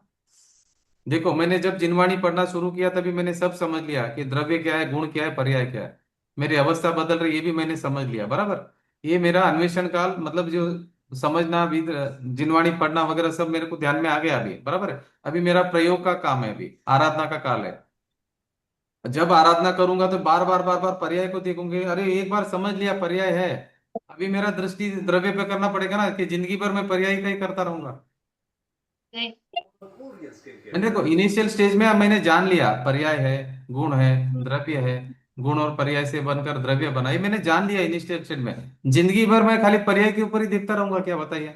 देखो, मैंने जब जिनवाणी पढ़ना शुरू किया, तभी मैंने सब समझ लिया कि द्रव्य क्या है, गुण क्या है, पर्याय क्या है। मेरी अवस्था बदल रही, ये भी मैंने समझ लिया, बराबर। ये मेरा अन्वेषण काल, मतलब जो समझना भी, जिनवाणी पढ़ना वगैरह सब मेरे को ध्यान में आ गया अभी, बराबर है। अभी मेरा प्रयोग का काम है, अभी आराधना का काल है। जब आराधना करूंगा तो बार बार बार बार पर्याय को देखूंगे, अरे एक बार समझ लिया पर्याय है, अभी मेरा दृष्टि द्रव्य पे करना पड़ेगा ना, कि जिंदगी भर मैं पर्याय का ही करता रहूंगा। नहीं। मैंने देखो, इनिशियल स्टेज में मैंने जान लिया पर्याय है, गुण है, द्रव्य है, गुण और पर्याय से बनकर द्रव्य बना, ये मैंने जान लिया इनिशियल स्टेज में। जिंदगी भर मैं खाली पर्याय के ऊपर ही देखता रहूंगा क्या? बताइए।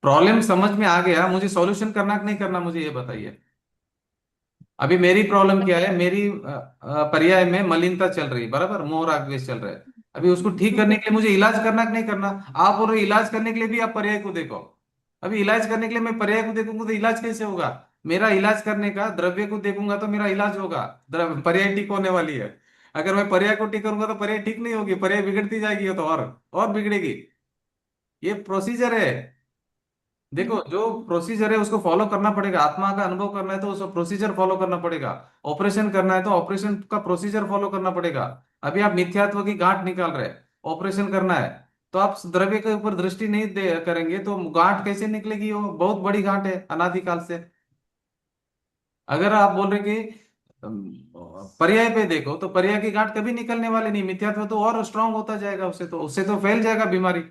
प्रॉब्लम समझ में आ गया, मुझे सॉल्यूशन करना कि नहीं करना, मुझे ये बताइए। अभी मेरी प्रॉब्लम क्या है, मेरी पर्याय में मलिनता चल रही है, बराबर, मोह राग द्वेष चल रहा है। अभी उसको ठीक करने के लिए मुझे इलाज करना कि नहीं करना? आप बोल रहे इलाज करने के लिए भी आप पर्याय को देखो। अभी इलाज करने के लिए मैं पर्याय को देखूंगा तो इलाज कैसे होगा? मेरा इलाज करने का द्रव्य को देखूंगा तो मेरा इलाज होगा, पर्याय ठीक होने वाली है। अगर मैं पर्याय को ठीक करूंगा तो पर्याय ठीक नहीं होगी, पर्याय बिगड़ती जाएगी, तो और बिगड़ेगी। ये प्रोसीजर है। देखो जो प्रोसीजर है उसको फॉलो करना पड़ेगा। आत्मा का अनुभव करना है तो उसको प्रोसीजर फॉलो करना पड़ेगा। ऑपरेशन करना है तो ऑपरेशन का प्रोसीजर फॉलो करना पड़ेगा। अभी आप मिथ्यात्व की गांठ निकाल रहे हैं, ऑपरेशन करना है, तो आप द्रव्य के ऊपर दृष्टि नहीं दे करेंगे तो गांठ कैसे निकलेगी? वो बहुत बड़ी गांठ है अनादिकाल से। अगर आप बोल रहे कि पर्याय पे देखो, तो पर्याय की गांठ कभी निकलने वाली नहीं। मिथ्यात्व तो और स्ट्रांग होता जाएगा, उससे तो फैल जाएगा बीमारी।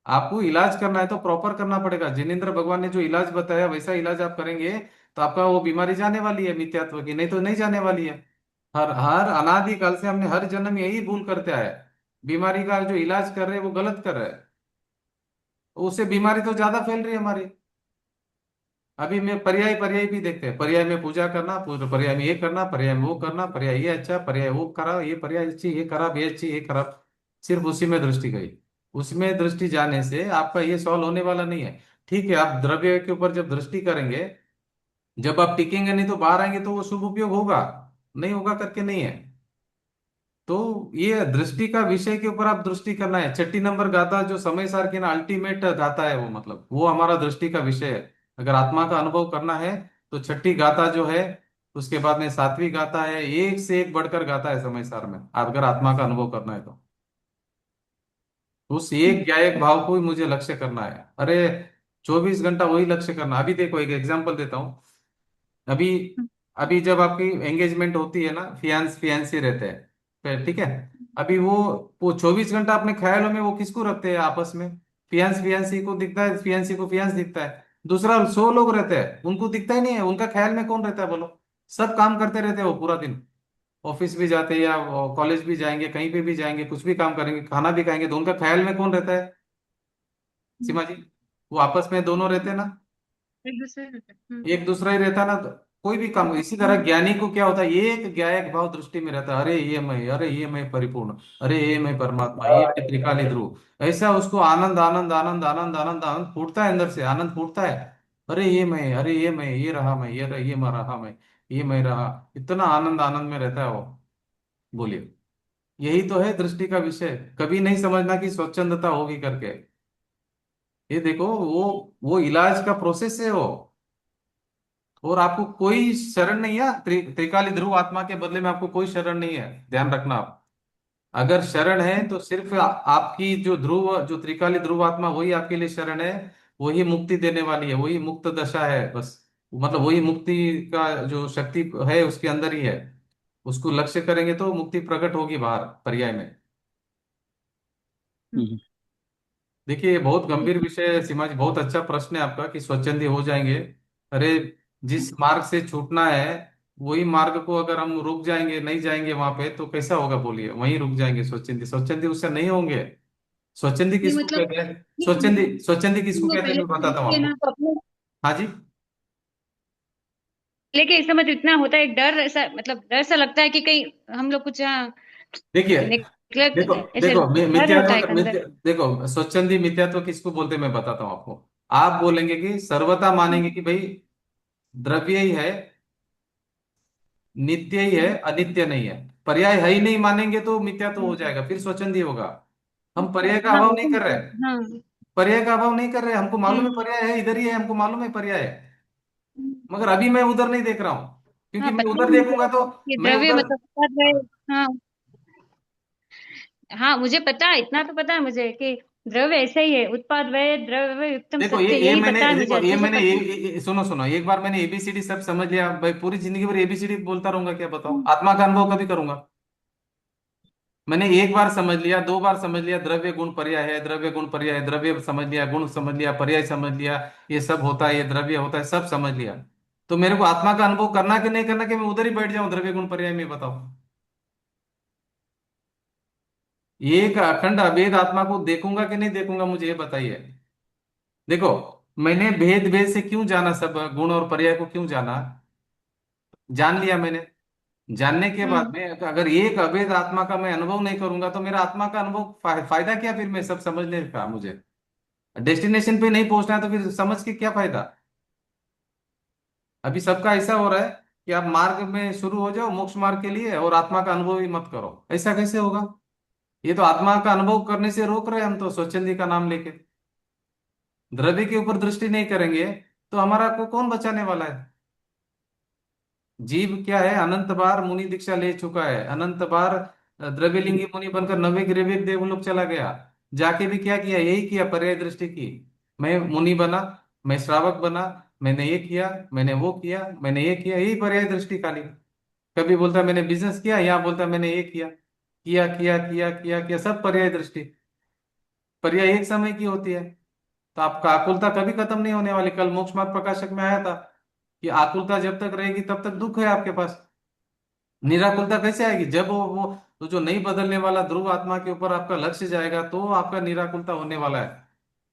आपको इलाज करना है तो प्रॉपर करना पड़ेगा। जिनेंद्र भगवान ने जो इलाज बताया वैसा इलाज आप करेंगे तो आपका वो बीमारी जाने वाली है मिथ्यात्व की, नहीं तो नहीं जाने वाली है। हर हर अनादि काल से हमने हर जन्म यही भूल करते आए हैं। बीमारी का जो इलाज कर रहे हैं वो गलत कर रहे हैं, उससे बीमारी तो ज्यादा फैल रही है हमारी। अभी में पर्याय पर्याय भी देखते हैं, पर्याय में पूजा करना, पर्याय में ये करना, पर्याय में वो करना, पर्याय ये अच्छा, पर्याय वो खराब, ये पर्याय अच्छी, ये खराब, ये अच्छी, ये खराब। सिर्फ उसी में दृष्टि गई। उसमें दृष्टि जाने से आपका ये सॉल्व होने वाला नहीं है। ठीक है, आप द्रव्य के ऊपर जब दृष्टि करेंगे, जब आप टिकेंगे नहीं तो बाहर आएंगे तो वो शुभ उपयोग होगा, नहीं होगा करके नहीं है। तो ये दृष्टि का विषय के ऊपर आप दृष्टि करना है। छठी नंबर गाथा जो समय सार की ना अल्टीमेट गाथा है, वो मतलब वो हमारा दृष्टि का विषय है। अगर आत्मा का अनुभव करना है तो छठी गाथा जो है, उसके बाद में सातवीं गाथा है, एक से एक बढ़कर गाथा है समय सार में, अगर आत्मा का अनुभव करना है तो उस एक या एक भाव को ही मुझे लक्ष्य करना है। अरे 24 घंटा वही लक्ष्य करना। अभी देखो एक एग्जांपल देता हूँ। अभी अभी जब आपकी एंगेजमेंट होती है ना, फियांस फियांसी रहते हैं, फिर ठीक है। अभी वो 24 घंटा अपने ख्यालों में वो किसको रखते हैं आपस में? फियांस फियांसी को दिखता है, फियांसी को फियांस दिखता है। दूसरा 100 लोग रहते हैं, उनको दिखता ही नहीं है। उनका ख्याल में कौन रहता है बोलो? सब काम करते रहते हैं वो पूरा दिन। ऑफिस भी जाते हैं या कॉलेज भी जाएंगे, कहीं पे भी जाएंगे, कुछ भी काम करेंगे, खाना भी खाएंगे, तो उनका ख्याल में कौन रहता है सीमा जी? वो आपस में दोनों रहते हैं ना, एक दूसरे से। एक दूसरा ही रहता ना। तो कोई भी काम इसी तरह ज्ञानी को क्या होता है, एक ज्ञायक भाव दृष्टि में रहता है। अरे ये मैं, अरे ये मैं परिपूर्ण, अरे ये मैं परमात्मा, ये मैं त्रिकाली ध्रुव। ऐसा उसको आनंद आनंद आनंद आनंद आनंद आनंद फूटता है, अंदर से आनंद फूटता है। अरे ये मैं, अरे ये मैं, ये रहा मैं, ये मैं रहा मैं, ये मैं रहा। इतना आनंद आनंद में रहता है वो। बोलिए, यही तो है दृष्टि का विषय। कभी नहीं समझना कि स्वच्छंदता होगी करके। ये देखो वो इलाज का प्रोसेस है वो। और आपको कोई शरण नहीं है। त्रिकाली ध्रुव आत्मा के बदले में आपको कोई शरण नहीं है, ध्यान रखना आप। अगर शरण है तो सिर्फ आपकी जो ध्रुव, जो त्रिकाली ध्रुव आत्मा, वही आपके लिए शरण है। वही मुक्ति देने वाली है, वही मुक्त दशा है बस। मतलब वही मुक्ति का जो शक्ति है उसके अंदर ही है। उसको लक्ष्य करेंगे तो मुक्ति प्रकट होगी बाहर पर्याय में। हम्म, देखिए ये बहुत गंभीर विषय है सीमा जी। बहुत अच्छा प्रश्न है आपका कि स्वच्छंदी हो जाएंगे। अरे जिस मार्ग से छूटना है वही मार्ग को अगर हम रुक जाएंगे, नहीं जाएंगे वहां पे, तो कैसा होगा बोलिए? वहीं रुक जाएंगे स्वच्छंदी। स्वच्छंदी उससे नहीं होंगे। स्वच्छंदी नहीं किसको मतलब, कहते हैं? नहीं, स्वच्छंदी किसको वो कहते हैं पहले मैं बताता हूँ के आपको। ना तो अपने हाँ जी। लेके इस समय तो इतना होता है, एक डर ऐसा, मतलब डर सा लगता है कि कहीं हम लोग कुछ देखिए, नेग्लेक्ट, देखो ऐसे देखो डर रहता है एक अंदर। देखो स्वच्छंदी मिथ्यात्व किसको बोलते हैं मैं बताता हूँ आपको। आप बोलेंगे कि सर्वथा मानेंगे कि भाई द्रव्य ही है, नित्य ही है, अनित्य नहीं है, पर्याय है ही नहीं, मानेंगे तो मिथ्या तो हो जाएगा, फिर स्वच्छंदी होगा। हम पर्याय का हाँ अभाव वो नहीं तो कर रहे। मतलब, हाँ। पर्याय का अभाव नहीं कर रहे, हमको मालूम है हम्म, पर्याय है, इधर ही है, हमको मालूम है पर्याय है। मगर अभी मैं उधर नहीं देख रहा हूं, क्योंकि हाँ मैं पता उधर है मुझे देखूंगा तो कि मैं द्रव्य उधर। मतलब कर रहे। हाँ, हाँ मुझे पता है, इतना तो पता है मुझे कि द्रव्य ऐसे ही है, उत्पाद व्यय द्रव्य युक्तम देखो सत्य, ये यही मैंने पता है मुझे, देखो ये अच्छे से मैंने पता है। सुनो सुनो, एक बार मैंने एबीसीडी सब समझ लिया भाई, पूरी जिंदगी भर एबीसीडी बोलता रहूंगा क्या? बताओ, हम्म, आत्मा का अनुभव कभी करूंगा? मैंने एक बार समझ लिया, दो बार समझ लिया, द्रव्य गुण पर्याय है, द्रव्य गुण पर्याय है, द्रव्य समझ लिया, गुण समझ लिया, पर्याय समझ लिया, ये सब होता है, ये द्रव्य होता है, सब समझ लिया। तो मेरे को आत्मा का अनुभव करना कि नहीं करना, कि मैं उधर ही बैठ जाऊं द्रव्य गुण पर्याय में? बताओ। एक अखंड अभेद आत्मा को देखूंगा कि नहीं देखूंगा, मुझे ये बताइए। देखो, मैंने भेद भेद से क्यों जाना, सब गुण और पर्याय को क्यों जाना? जान लिया मैंने। जानने के बाद हम्म, में अगर एक अभेद आत्मा का मैं अनुभव नहीं करूंगा तो मेरा आत्मा का अनुभव फायदा क्या फिर? मैं सब समझने का, मुझे डेस्टिनेशन पे नहीं पहुंचना है तो फिर समझ के क्या फायदा? अभी सबका ऐसा हो रहा है कि आप मार्ग में शुरू हो जाओ मोक्ष मार्ग के लिए और आत्मा का अनुभव ही मत करो। ऐसा कैसे होगा? ये तो आत्मा का अनुभव करने से रोक रहे हैं हम तो, स्वच्छंदी का नाम लेके। द्रव्य के ऊपर दृष्टि नहीं करेंगे तो हमारा को कौन बचाने वाला है? जीव क्या है, अनंत बार मुनि दीक्षा ले चुका है, अनंत बार द्रव्यलिंगी मुनि बनकर नवे ग्रह देवलोक चला गया। जाके भी क्या किया, यही किया, पर्याय दृष्टि की। मैं मुनि बना, मैं श्रावक बना, मैंने ये किया, मैंने वो किया, मैंने ये किया, यही पर्याय दृष्टि खाली। कभी बोलता मैंने बिजनेस किया, यहाँ बोलता मैंने ये किया, किया किया किया किया किया, सब पर्याय दृष्टि। पर्याय एक समय की होती है। तो आपका आकुलता कभी खत्म नहीं होने वाली। कल मोक्ष मार्ग प्रकाशक में आया था कि आकुलता जब तक रहेगी तब तक दुख है आपके पास। निराकुलता कैसे आएगी? जब वो तो जो नहीं बदलने वाला ध्रुव आत्मा के ऊपर आपका लक्ष्य जाएगा तो आपका निराकुलता होने वाला है।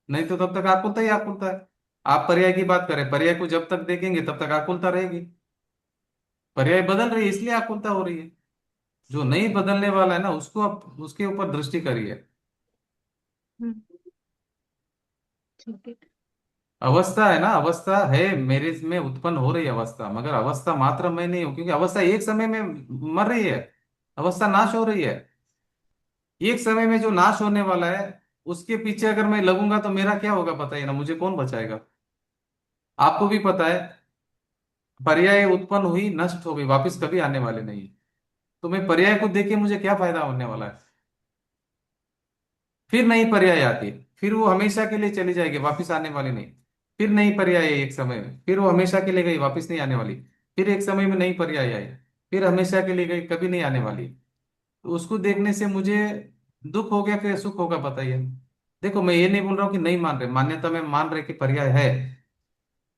नहीं तो तब तक आकुलता ही आकुलता है। आप पर्याय की बात करें, पर्याय को जब तक देखेंगे तब तक आकुलता रहेगी। पर्याय बदल रही है इसलिए आकुलता हो रही है। जो नहीं बदलने वाला है ना, उसको आप उसके ऊपर दृष्टि करिए। हम्म, ठीक है। अवस्था है ना, अवस्था है, मेरे में उत्पन्न हो रही है अवस्था, मगर अवस्था मात्र मैं नहीं हूं, क्योंकि अवस्था एक समय में मर रही है, अवस्था नाश हो रही है। एक समय में जो नाश होने वाला है उसके पीछे अगर मैं लगूंगा तो मेरा क्या होगा बताइए ना, मुझे कौन बचाएगा? आपको भी पता है, पर्याय उत्पन्न हुई, नष्ट हो गई, वापस कभी आने वाले नहीं। तो मैं पर्याय को देख के मुझे क्या फायदा होने वाला है? फिर नई पर्याय आती है, फिर वो हमेशा के लिए चली जाएगी, वापस आने वाली नहीं। फिर नई पर्याय आई एक समय में, फिर वो हमेशा के लिए गई, वापस नहीं आने वाली। फिर एक समय में नई पर्याय आई, फिर हमेशा के लिए गई, कभी नहीं आने वाली। तो उसको देखने से मुझे दुख हो गया कि सुख होगा बताइए? देखो, मैं ये नहीं बोल रहा हूँ कि नहीं मान रहे, मान्यता में मान रहे कि पर्याय है।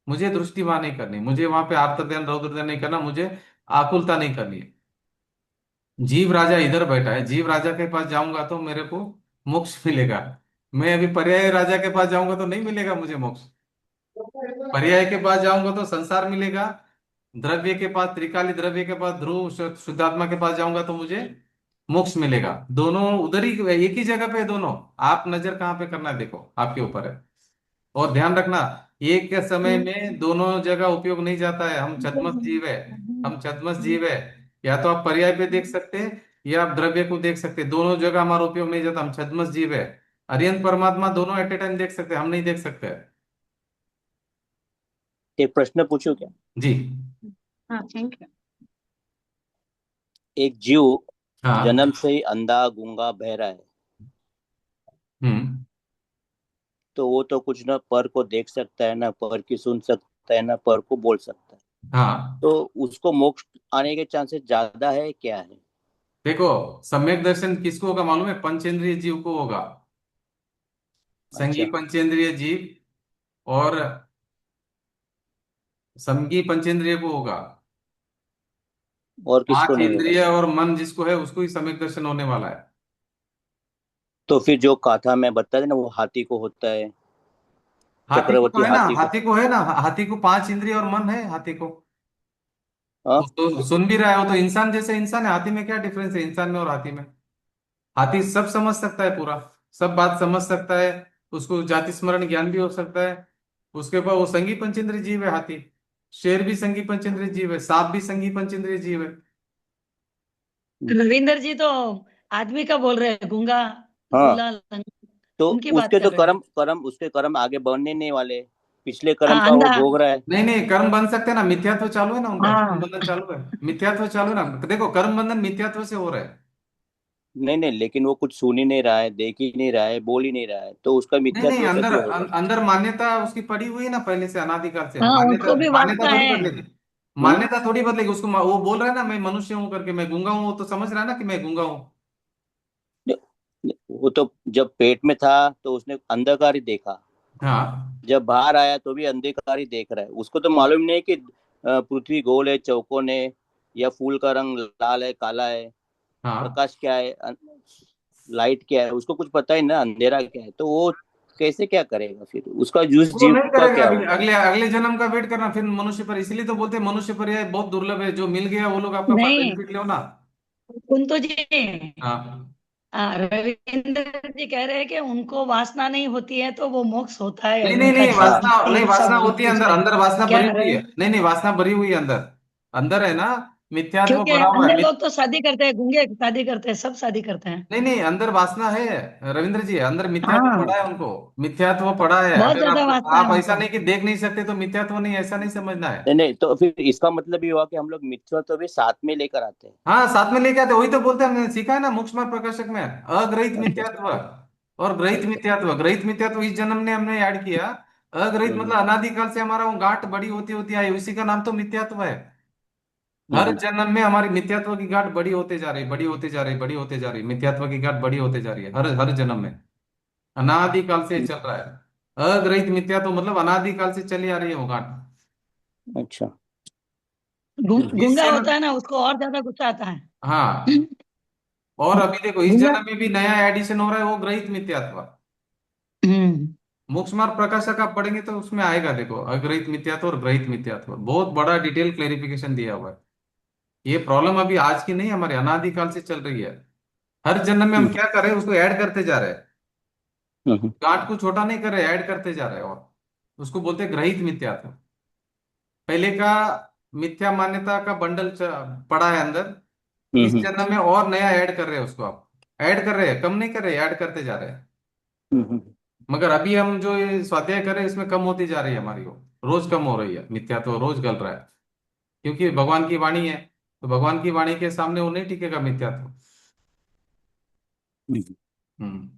मुझे दृष्टि वहां नहीं करनी, मुझे वहां पे आर्त ध्यान रौद्र ध्यान नहीं करना, मुझे आकुलता नहीं करनी है। जीव राजा इधर बैठा है, जीव राजा के पास जाऊंगा तो मेरे को मोक्ष मिलेगा। मैं अभी पर्याय राजा के पास जाऊंगा तो नहीं मिलेगा मुझे मोक्ष। पर्याय के पास जाऊंगा तो संसार मिलेगा, द्रव्य के पास, त्रिकाली द्रव्य के पास, ध्रुव शुद्धात्मा के पास जाऊंगा तो मुझे मोक्ष मिलेगा। दोनों उधर ही, एक ही जगह पे है दोनों। आप नजर कहाँ पे करना है, देखो आपके ऊपर है। और ध्यान रखना, एक के समय में दोनों जगह उपयोग नहीं जाता है। हम छद्मस जीव है, हम छद्मस जीव है। या तो आप पर्याय पे देख सकते हैं या आप द्रव्य को देख सकते हैं, दोनों जगह हमारा उपयोग नहीं जाता, हम छद्मस जीव है। अरिहंत परमात्मा दोनों एट ए टाइम देख सकते हैं, हम नहीं देख सकते। एक प्रश्न पूछूं क्या? जी। हाँ, थैंक यू। एक जीव हाँ। जन्म से ही अंधा गूंगा बहरा है, हम्म। तो वो तो कुछ ना पर को देख सकता है, ना पर की सुन सकता है, ना पर को बोल सकता है। हाँ, तो उसको मोक्ष आने के चांसेस ज्यादा है क्या है? देखो, सम्यक दर्शन किसको होगा मालूम है? पंचेंद्रिय जीव को होगा। संगी अच्छा। पंचेंद्रिय जीव और समगी पंचेंद्रिय को होगा। और किसको पांच नहीं होगा? इंद्रिय और मन जिसको है उसको ही सम्यक दर्शन होने वाला है। तो फिर जो कथा मैं बता देना, वो हाथी को होता है, हाथी को तो चक्रवर्ती है ना, हाथी को। हाथी को है ना, हाथी को पांच इंद्रिय और मन है हाथी को। हाँ। वो तो सुन भी रहा है, वो तो इंसान जैसे इंसान है। हाथी में क्या डिफरेंस है इंसान में और हाथी में? हाथी सब समझ सकता है, पूरा सब बात समझ सकता है, उसको जाति स्मरण ज्ञान भी हो सकता है। उसके बाद वो संगी पंचेंद्रिय जीव है हाथी। शेर भी संगी पंचेंद्रिय जीव है, सांप भी संगी पंचेंद्रिय जीव है। रविंदर जी तो आदमी का बोल रहे हैं, गूंगा हाँ, लूला तो उनकी बात उसके कर तो रहे हैं। उसके कर्म आगे बढ़ने नहीं वाले, पिछले कर्म हाँ, का वो अंधा। भोग रहा है। नहीं नहीं, कर्म बन सकते हैं ना, मिथ्यात्व चालू है ना, उनका कर्म हाँ, बंधन चालू है। मिथ्यात्व चालू है ना, देखो कर्म बंधन मिथ्यात्व से हो रहा है। नहीं नहीं, लेकिन वो कुछ सुन ही नहीं रहा है, देख ही नहीं रहा है, बोल ही नहीं रहा है, तो उसका नहीं नहीं, मिथ्यात्व अंदर कैसे होगा? अंदर मान्यता उसकी पड़ी हुई है ना पहले से, अनादिकाल से। हाँ, मान्यता उसको भी मान्यता वासना थोड़ी है। बदलेगी। हम्म। मान्यता थोड़ी बदलेगी उसको। वो बोल रहा है ना मैं मनुष्य हूं करके, मैं गूंगा हूं, वो तो समझ रहा है ना कि मैं गूंगा हूं। वो तो जब पेट में था तो उसने अंधकार ही देखा, हाँ जब बाहर आया तो भी अंधकार ही देख रहा है। उसको तो मालूम नहीं है कि पृथ्वी गोल है, चौकोन है, या फूल का रंग लाल है, काला है, हाँ। प्रकाश क्या है, लाइट क्या है, उसको कुछ पता ही ना, अंधेरा क्या है। तो वो कैसे क्या करेगा फिर? उसका उस वो जीव नहीं का करेगा, क्या अगले होगा? अगले अगले जन्म का वेट करना, फिर मनुष्य पर। इसलिए तो बोलते हैं मनुष्य पर यह बहुत दुर्लभ है, जो मिल गया वो लोग आपका नहीं, बेनिफिट लो ना। कुंतु जी, हाँ। रविंदर जी कह रहे हैं कि उनको वासना नहीं होती है तो वो मोक्ष होता है, नहीं नहीं उनका नहीं, हाँ। वासना जीवन नहीं, ऐसा वासना वो होती है पूछ अंदर, रहे हैं। अंदर वासना क्या भरी हुई है। रवि नहीं नहीं, वासना भरी हुई है अंदर। अंदर है ना, मिथ्यात्व क्योंकि पड़ा हुआ है। अंधे लोग तो शादी करते हैं, गूंगे शादी करते हैं, सब शादी करते हैं। नहीं नहीं, अंदर वासना है रविंद्र जी, अंदर मिथ्यात्व हाँ, पड़ा है उनको। मिथ्यात्व पड़ा है, बहुत अगर ज्यादा वासना है आप ऐसा उनको। नहीं कि देख नहीं सकते तो मिथ्यात्व नहीं, ऐसा नहीं समझना है। नहीं नहीं, तो फिर इसका मतलब ये हुआ कि हम लोग मिथ्यात्व भी साथ में लेकर आते हैं। हाँ, साथ में लेके आते, वही तो बोलते हैं, हमने सीखा है ना मुक्ष्मा प्रकाशक में, अग्रहित अच्छा मिथ्यात्व और ग्रहित अच्छा। मिथ्यात्व। ग्रहित मिथ्यात्व इस जन्म ने हमने ऐड किया। अग्रहित हम्म मतलब अनादिकाल से हमारा वो गांठ बड़ी होती होती आई, उसी का नाम तो मिथ्यात्व है। हर हम्म जन्म में हमारी मिथ्यात्व की गांठ बड़ी होते जा रही, बड़ी होते जा रही, बड़ी होते जा रही, मिथ्यात्व की गांठ बड़ी होते जा रही है हर हर जन्म में। अनादिकाल से चल रहा है। अग्रहित मिथ्यात्व मतलब अनादिकाल से चली आ रही है वो गांठ। अच्छा। इस गूंगा जन्म, होता है ना, उसको और ज्यादा गुस्सा आता है। हाँ, और अभी देखो इस गूंगा। जन्म में भी नया एडिशन हो रहा है, वो ग्रहित मिथ्यात्व। हम्म। मोक्ष मार्ग प्रकाशक आप पढ़ेंगे तो उसमें आएगा, देखो अग्रहित मिथ्यात्व और ग्रहित मिथ्यात्व, बहुत बड़ा डिटेल क्लेरिफिकेशन दिया हुआ है। ये प्रॉब्लम अभी आज की नहीं, हमारे अनादिकाल से चल रही है। हर जन्म में हम हम्म क्या कर रहे हैं, उसको ऐड करते जा रहे हैं। हम्म गांठ को छोटा नहीं कर रहे, ऐड करते जा रहे हैं, और उसको बोलते हैं ग्रहित मिथ्यात्व। पहले का मिथ्या मान्यता का बंडल पड़ा है अंदर, इस हम्म जन्म में और नया ऐड कर रहे हैं उसको, आप ऐड कर रहे हैं, कम नहीं कर रहे, ऐड करते जा रहे हैं। हम्म। मगर अभी हम जो ये स्वाध्याय कर रहे हैं इसमें कम होती जा रही है हमारी, वो रोज कम हो रही है, मिथ्यात्व रोज गल रहा है। क्योंकि भगवान की वाणी है, तो भगवान की वाणी के सामने वो नहीं टिकेगा मिथ्यात्व। हम्म। हम्म।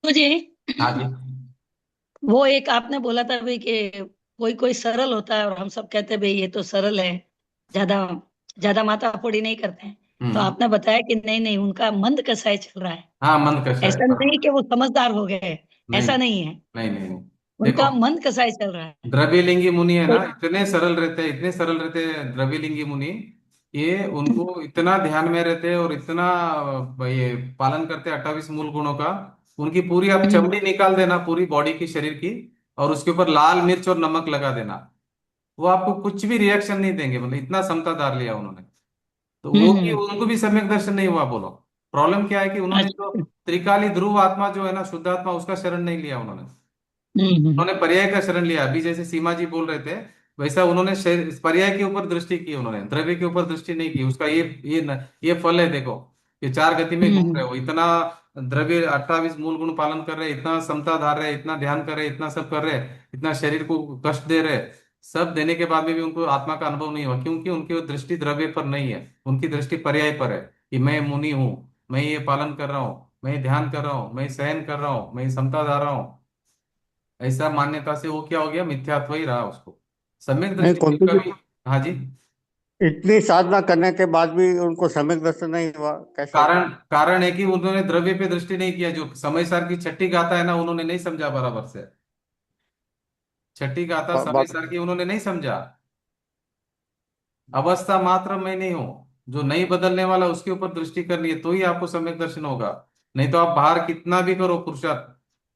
तो जी, हाँ जी। वो एक आपने बोला था भाई कि कोई कोई सरल होता है और हम सब कहते हैं भाई ये तो सरल है, ज्यादा ज्यादा माथापच्ची नहीं करते हैं। तो हम्म। आपने बताया कि नहीं नहीं, उनका मंद कसाई चल रहा है। हाँ, मन कषा है, ऐसा हाँ। नहीं कि वो समझदार हो गए, नहीं ऐसा नहीं है। नहीं नहीं नहीं। देखो, उनका मन कसाई चल रहा है। द्रव्यलिंगी मुनि है तो ना, इतने सरल रहते हैं, इतने सरल रहते हैं द्रव्यलिंगी मुनि। ये उनको इतना ध्यान में रहते हैं और इतना ये पालन करते हैं 28 मूल गुणों का। उनकी पूरी आप हम्म चमड़ी निकाल देना पूरी बॉडी की, शरीर की, और उसके ऊपर लाल मिर्च और नमक लगा देना, वो आपको कुछ भी रिएक्शन नहीं देंगे, मतलब इतना समता धार लिया उन्होंने। तो वो भी, हम्म। उनको भी सम्यक दर्शन नहीं हुआ, बोलो। प्रॉब्लम क्या है कि उन्होंने जो अच्छा। त्रिकाली ध्रुव आत्मा जो है ना, शुद्ध आत्मा, उसका शरण नहीं लिया उन्होंने। हम्म। उन्होंने पर्याय का शरण लिया, अभी जैसे सीमा जी बोल रहे थे, वैसा उन्होंने पर्याय के ऊपर दृष्टि की, उन्होंने द्रव्य के ऊपर दृष्टि नहीं की। उसका ये फल है, देखो, ये चार गति में घूम रहे हम्म। हो, इतना द्रव्य 28 मूल गुण पालन कर रहे, इतना समता धार रहे, इतना ध्यान कर रहे, इतना सब कर रहे, इतना शरीर को कष्ट दे रहे, सब देने के बाद में भी उनको आत्मा का अनुभव नहीं हुआ, क्योंकि उनकी वो दृष्टि द्रव्य पर नहीं है, उनकी दृष्टि पर्याय पर है, कि मैं मुनि हूँ, मैं ये पालन कर रहा हूँ, मैं ध्यान कर रहा हूँ, मैं सहन कर रहा हूँ, मैं समता धार रहा हूँ। ऐसा मान्यता से वो क्या हो गया, मिथ्यात्व ही रहा उसको। सम्यक नहीं, दृष्टि कौन सी कभी। हाँ जी। इतनी साधना करने के बाद भी उनको सम्यक दर्शन नहीं हुआ, कैसे? कारण कारण है कि उन्होंने द्रव्य पे दृष्टि नहीं किया, जो समय सार की छठी गाथा है ना, उन्होंने नहीं समझा बराबर से। छठी गाथा समय बाबा। सार की उन्होंने नहीं समझा। अवस्था मात्र मैं नहीं हूं, जो नहीं बदलने वाला, उसके ऊपर दृष्टि करनी है, तो ही आपको सम्यक दर्शन होगा। नहीं तो आप बाहर कितना भी करो पुरुषार्थ,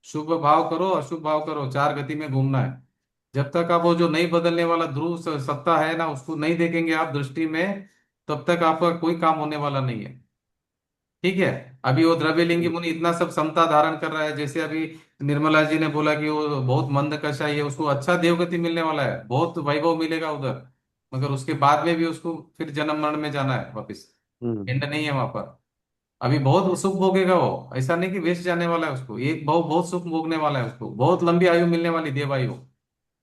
शुभ भाव करो अशुभ भाव करो, चार गति में घूमना है, जब तक आप वो जो नहीं बदलने वाला ध्रुव सत्ता है ना, उसको नहीं देखेंगे आप दृष्टि में, तब तक आपका कोई काम होने वाला नहीं है। ठीक है। अभी वो द्रव्यलिंगी मुनि इतना सब समता धारण कर रहा है, जैसे अभी निर्मला जी ने बोला कि वो बहुत मंद कषाय है, उसको अच्छा देवगति मिलने वाला है, बहुत वैभव मिलेगा उधर, मगर उसके बाद में भी उसको फिर जन्म मरण में जाना है वापिस। हम्म। एंड नहीं है वहां पर। अभी बहुत सुख भोगेगा वो, ऐसा नहीं कि वेस्ट जाने वाला है उसको, एक बहुत बहुत सुख भोगने वाला है उसको, बहुत लंबी आयु मिलने वाली, देव आयु।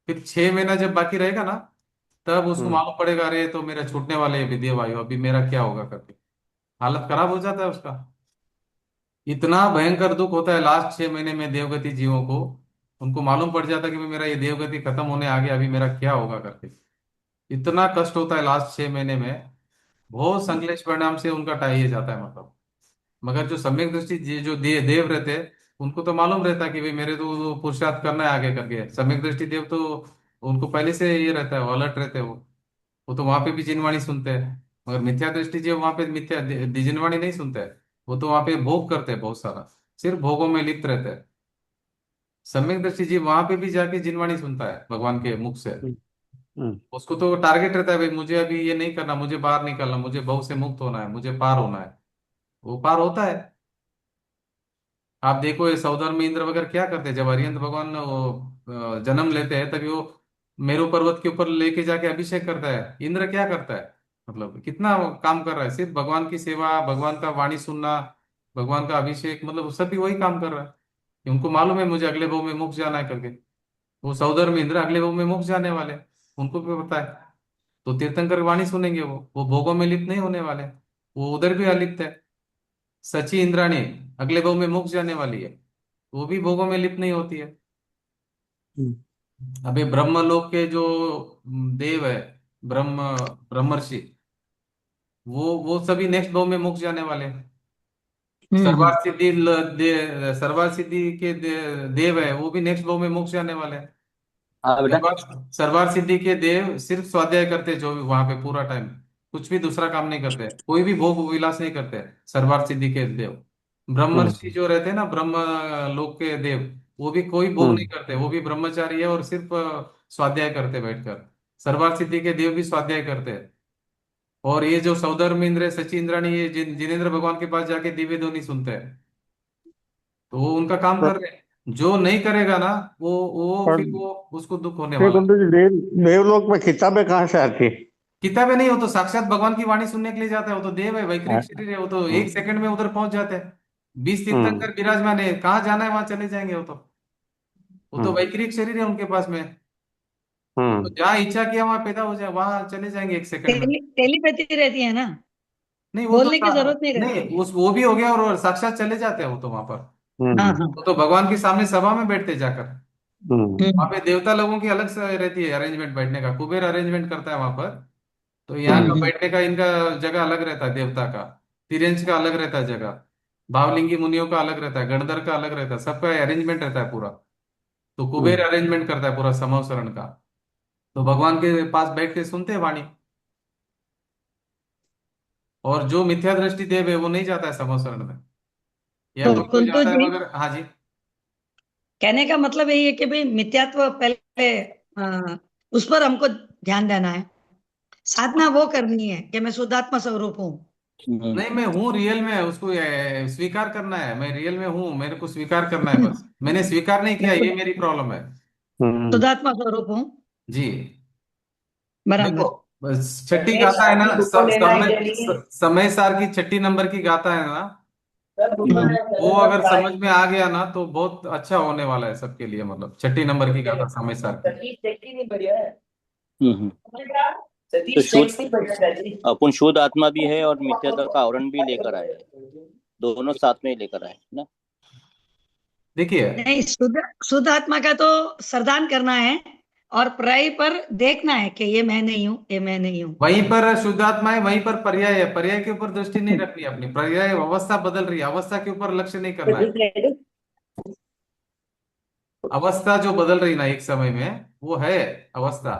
फिर 6 महीना जब बाकी रहेगा ना, तब उसको हम्म। मालूम पड़ेगा, अरे तो मेरा छूटने वाले है अभी देव आयु, अभी मेरा क्या होगा करके, हालत खराब हो जाता है उसका। इतना भयंकर दुख होता है लास्ट 6 महीने में देवगति जीवों को। उनको मालूम पड़ जाता है कि भाई मेरा ये देवगति खत्म होने आ गया, अभी मेरा क्या होगा करके। इतना कष्ट होता है लास्ट 6 महीने में, बहुत संकलेश परिणाम से उनका टाइम जाता है मतलब। मगर जो सम्यक दृष्टि जो देव रहते हैं, उनको तो मालूम रहता है कि भाई मेरे तो पुरुषार्थ करना है आगे करके। सम्यक दृष्टि देव तो उनको पहले से ये रहता है, वो अलर्ट रहते हैं वो तो वहां पे भी जिनवाणी सुनते हैं। मगर मिथ्या दृष्टि जो वहां पे जिनवाणी नहीं सुनते हैं, वो तो वहां पे भोग करते हैं बहुत सारा, सिर्फ भोगों में लिप्त रहते हैं। सम्यक दृष्टि जी वहां पे भी जाके जिनवाणी सुनता है भगवान के मुख से। हम्म। हम्म। उसको तो टारगेट रहता है, भाई मुझे अभी ये नहीं करना, मुझे बाहर निकलना, मुझे भव से मुक्त होना है, मुझे पार होना है। वो पार होता है। आप देखो ये सौदर में इंद्र वगैरह क्या करते हैं, जब अरिहंत भगवान वो जन्म लेते हैं, तभी वो मेरू पर्वत के ऊपर लेके जाके अभिषेक करता है, इंद्र क्या करता है, मतलब कितना काम कर रहा है, सिर्फ भगवान की सेवा, भगवान का वाणी सुनना, भगवान का अभिषेक, मतलब सभी वही काम कर रहा है कि उनको मालूम है मुझे अगले भाव में मोक्ष जाना है करके। वो सहोदर में इंद्र अगले भाव में मोक्ष जाने वाले हैं, उनको भी पता है। तो तीर्थंकर वाणी सुनेंगे, वो भोगों में लिप्त नहीं होने वाले, वो उधर भी अलिप्त है। सची इंद्राणी अगले भाव में मोक्ष जाने वाली है, वो भी भोगों में लिप्त नहीं होती है। हम्म। अभी ब्रह्मलोक के जो देव है, ब्रह्म ब्रह्मर्षि, वो सभी नेक्स्ट भाव में मोक्ष जाने वाले हैं। हम्म। सर्वार्थ सिद्धि सर्वार्थ सिद्धि के देव है, वो भी नेक्स्ट भाव में मोक्ष जाने वाले हैं। हाँ बेटा। सर्वार्थ सिद्धि के देव सिर्फ स्वाध्याय करते हैं, जो भी वहां पे पूरा टाइम कुछ भी दूसरा काम नहीं करते, कोई भी भोग विलास नहीं करते। सर्वार्थ सिद्धि के देव ब्रह्मर्षि हम्म। जो रहते हैं ना, ब्रह्म लोक के देव, वो भी कोई भोग नहीं हम्म। करते, वो भी ब्रह्मचारी है और सिर्फ स्वाध्याय करते बैठकर। सर्वार्थ सिद्धि के देव भी स्वाध्याय करते हैं। और ये जो सौधर्म इंद्र सची इंद्राणी, ये जिनेंद्र भगवान के पास जाके दिव्य ध्वनि सुनते हैं, तो वो उनका काम तो कर रहे हैं। जो नहीं करेगा ना, वो पर फिर वो उसको दुख होने फिर वाला है। कुंती जी, देवलोक में किताबें कहाँ से आती है? किताबें नहीं, हो तो साक्षात भगवान की वाणी सुनने के लिए जाता है, वो तो देव है, वैकृिक शरीर है, वो तो हम्म। एक सेकंड में उधर पहुंच जाते हैं। 20 हम्म। तीर्थंकर विराजमान है, कहाँ जाना है वहां चले जाएंगे, वो तो हम्म। वैकृिक शरीर है उनके पास में। तो हम्म। जहाँ इच्छा किया वहां पैदा हो जाए, वहां चले जाएंगे एक सेकंड में। टेलीपैथी रहती है ना, नहीं वो तो बोलने की जरूरत नहीं रहती। नहीं, उस वो भी हो गया, और साक्षात चले जाते हैं वो तो वहां पर। हाँ हम्म। हाँ। वो तो भगवान के सामने सभा में बैठते जाकर। हम्म। वहां हम्म। पे देवता लोगों की अलग से रहती है अरेंजमेंट बैठने का, कुबेर अरेंजमेंट करता है वहां पर। तो यहाँ का हम्म। बैठने का इनका जगह अलग रहता है, देवता का। तिर्यंश का अलग रहता है जगह, भावलिंगी मुनियों का अलग रहता है, गणधर का अलग रहता है, सबका अरेंजमेंट रहता है पूरा। तो कुबेर हम्म। अरेंजमेंट करता है पूरा समवसरण का। तो भगवान के पास बैठ के सुनते हैं वाणी। और जो मिथ्या दृष्टि देव है वो नहीं जाता है समवसरण में, या तो कोई कोई कुंतु जाता है जी, मगर। हाँ जी। कहने का मतलब यही है कि भाई मिथ्यात्व पहले उस पर हमको ध्यान देना है। साधना वो करनी है कि मैं शुद्धात्मा स्वरूप हूँ। हम्म। नहीं, मैं हूँ रियल में, उसको स्वीकार करना है, मैं रियल में हूँ, मेरे को स्वीकार करना है बस। मैंने स्वीकार नहीं मैं किया, ये मेरी प्रॉब्लम है। हम्म। शुद्धात्मा स्वरूप हूँ। जी। देखो, बराबर। बस छठी गाथा है ना, समय सार की छठी नंबर की गाथा है ना, हम्म। वो अगर समझ में आ गया ना तो बहुत अच्छा होने वाला है सबके लिए। मतलब छठी नंबर की गाथा समय सार की। हम्म। तो शुद्ध, अपन शुद्ध आत्मा भी है और मिथ्यात्व का आवरण भी लेकर आए हैं, दोनों साथ में ही लेकर आए हैं ना। देखिए, नहीं, शुद्ध आत्मा का तो श्रद्धान करना है, और पराई पर देखना है कि ये मैं नहीं हूँ, ये मैं नहीं हूँ। वहीं पर शुद्धात्मा है, वहीं पर पर्याय है, पर्याय के ऊपर दृष्टि नहीं रखनी है अपनी। पर्याय अवस्था बदल रही है, अवस्था के ऊपर लक्ष्य नहीं करना है। अवस्था जो बदल रही ना एक समय में, वो है अवस्था।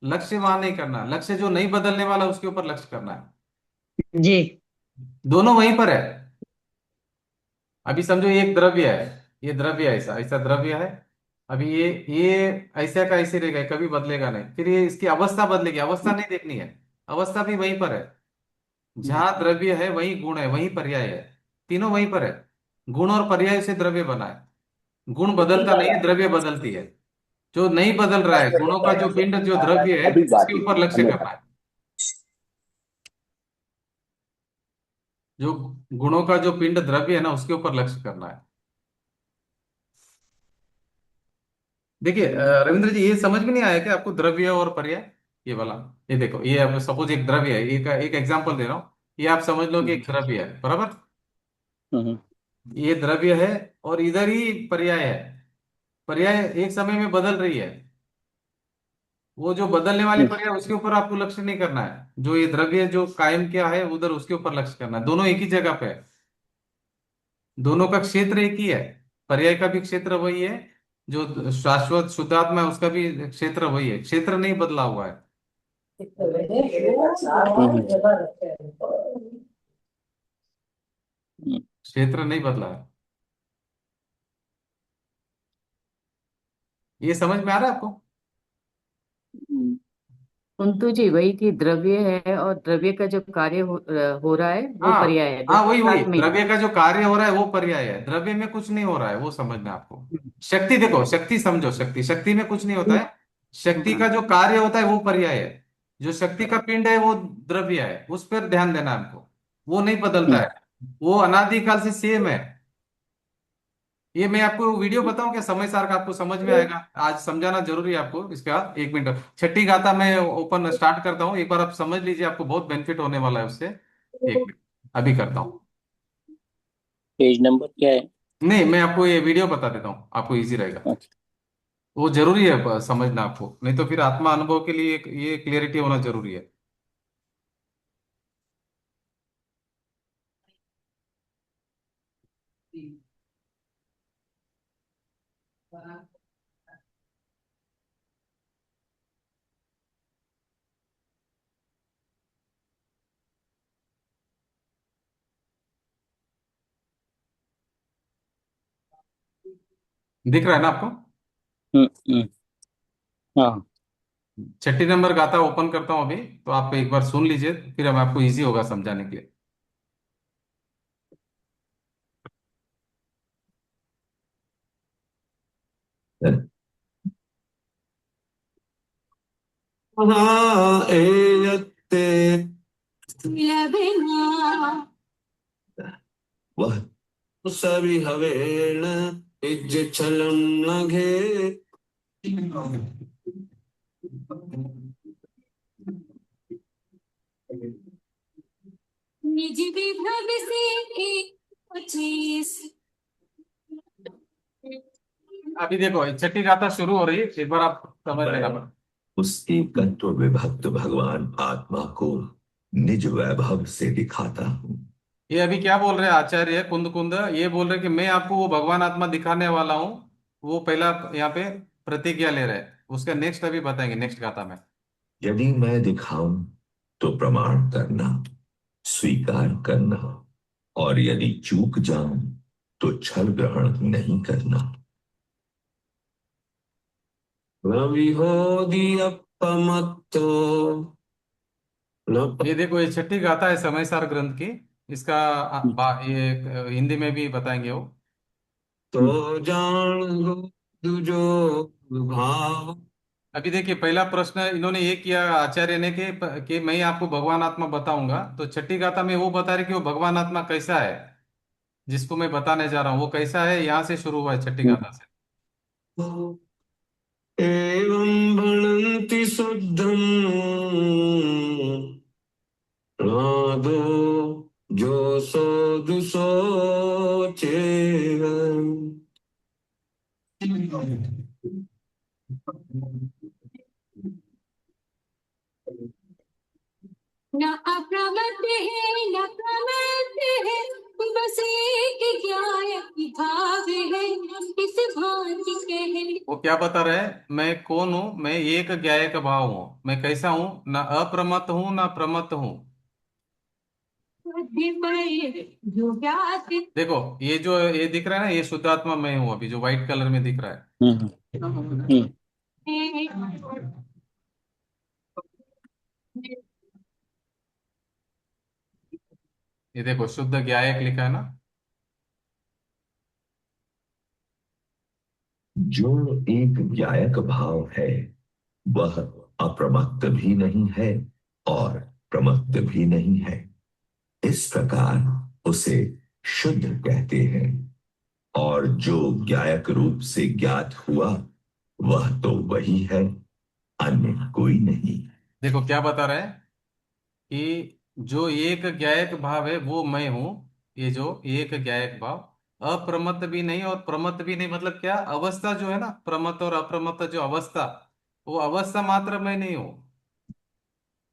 लक्ष्य वहां नहीं करना, लक्ष्य जो नहीं बदलने वाला उसके ऊपर लक्ष्य करना है। जी। दोनों वहीं पर है। अभी समझो ये एक द्रव्य है, ये द्रव्य है, ऐसा ऐसा द्रव्य है। अभी ये ऐसा का ऐसे रहेगा, कभी बदलेगा नहीं। फिर ये इसकी अवस्था बदलेगी, अवस्था नहीं देखनी है, अवस्था भी वहीं पर है। जहां द्रव्य है वहीं गुण है, वहीं पर्याय है, तीनों वहीं पर है। गुण और पर्याय से द्रव्य बना है। गुण बदलता नहीं है, द्रव्य बदलती है। जो नहीं बदल रहा है, गुणों का जो पिंड जो द्रव्य है, अभी बात उसके ही ऊपर लक्ष्य अन्यथा। करना है। जो गुणों का जो पिंड द्रव्य है ना, उसके ऊपर लक्ष्य करना है। देखिए रविंद्र जी, ये समझ में नहीं आया कि आपको द्रव्य और पर्याय, ये वाला। ये देखो, ये आप सपोज एक द्रव्य है, एक एग्जांपल दे रहा हूँ। ये आप समझ लो कि एक द्रव्य है, बराबर। हम्म। ये द्रव्य है, और इधर ही पर्याय है। पर्याय एक समय में बदल रही है। वो जो बदलने वाली पर्याय, उसके ऊपर आपको लक्ष्य नहीं करना है। जो ये द्रव्य जो कायम क्या है उधर, उसके ऊपर लक्ष्य करना है। दोनों एक ही जगह पे है, दोनों का क्षेत्र एक ही है। पर्याय का भी क्षेत्र वही है, जो शाश्वत शुद्धात्मा है उसका भी क्षेत्र वही है, क्षेत्र नहीं बदला हुआ है। क्षेत्र नहीं बदला है। ये समझ में आ रहा है आपको? कुंतु जी, वही कि द्रव्य है और द्रव्य का जो कार्य हो रहा है वो हाँ पर्याय है, हाँ, दोनों वही वही साथ में ही। द्रव्य का जो कार्य हो रहा है वो पर्याय है, द्रव्य में कुछ नहीं हो रहा है, वो समझना है आपको। शक्ति देखो, शक्ति समझो, शक्ति शक्ति में कुछ नहीं होता है। शक्ति हाँ। का जो कार्य होता है वो पर्याय है। जो शक्ति का पिंड है वो द्रव्य है, उस पर ध्यान देना है हमको। वो नहीं बदलता हम्म, है, वो अनादिकाल से सेम है। ये मैं आपको वीडियो बताऊं क्या, समय सार का, आपको समझ में आएगा। आज समझाना जरूरी है आपको इसका। एक मिनट, छठी गाथा मैं ओपन स्टार्ट करता हूँ, एक बार आप समझ लीजिए, आपको बहुत बेनिफिट होने वाला है उससे। एक मिनट, अभी करता हूँ। पेज नंबर क्या है? नहीं, मैं आपको ये वीडियो बता देता हूँ, आपको इजी रहेगा। अच्छा। वो जरूरी है समझना आपको, नहीं तो फिर आत्मा अनुभव के लिए ये क्लियरिटी होना जरूरी है। दिख रहा है ना आपको? हम्म, हम्म, हाँ। छठी नंबर गाथा ओपन करता हूँ अभी, तो आप एक बार सुन लीजिए, फिर हम आपको इजी होगा समझाने के लिए। एयत्ते वह सभी हवेण इज छलम न घे। निज विभव से एक पच्चीस। अभी देखो, छठी गाथा शुरू हो रही है, एक बार आप समझ लेना। उस एकत्व विभक्त भगवान आत्मा को निज वैभव से दिखाता हूँ। ये अभी क्या बोल रहे हैं आचार्य कुंद कुंद, ये बोल रहे हैं कि मैं आपको वो भगवान आत्मा दिखाने वाला हूँ। वो पहला यहाँ पे प्रतिज्ञा ले रहे हैं, उसका नेक्स्ट अभी बताएंगे नेक्स्ट गाथा में। यदि मैं दिखाऊं तो प्रमाण करना, स्वीकार करना, और यदि चूक जाऊं तो छल ग्रहण नहीं करना। रविहोदियप्पमत्तो ये देखो, ये छठी गाथा है समय सार ग्रंथ की। इसका ये हिंदी में भी बताएंगे वो। तो जान गो दुजो भाव। अभी देखिए, पहला प्रश्न इन्होंने ये किया आचार्य ने कि मैं आपको भगवान आत्मा बताऊंगा, तो छठी गाथा में वो बता रहे कि वो भगवान आत्मा कैसा है, जिसको मैं बताने जा रहा हूँ वो कैसा है, यहाँ से शुरू हुआ है छठी गाथा से। एवं भणन्ति शुद्धम नादो जो सो दुसोचेन। न अप्रमत्त है न प्रमत्त है, बस एक ज्ञायक भाव है, इस भांति कहे। वो क्या बता रहे हैं, मैं कौन हूँ, मैं एक ज्ञायक भाव हूँ, मैं कैसा हूँ, ना अप्रमत्त हूँ ना प्रमत्त हूँ। जो ज्ञात। देखो, ये जो ये दिख रहा है ना, ये शुद्धात्मा मैं हूँ, अभी जो व्हाइट कलर में दिख रहा है। हम्म, हम्म, ये देखो, शुद्ध ज्ञायक लिखा है ना। जो एक ज्ञायक भाव है वह अप्रमत्त भी नहीं है और प्रमत्त भी नहीं है। इस प्रकार उसे शुद्ध कहते हैं। और जो ज्ञायक रूप से ज्ञात हुआ वह तो वही है, अन्य कोई नहीं। देखो क्या बता रहा है कि जो एक ज्ञायक भाव है वो मैं हूँ। ये जो एक ज्ञायक भाव, अप्रमत्त भी नहीं और प्रमत्त भी नहीं, मतलब क्या, अवस्था जो है ना, प्रमत्त और अप्रमत्त जो अवस्था, वो अवस्था मात्र मैं नहीं हूँ।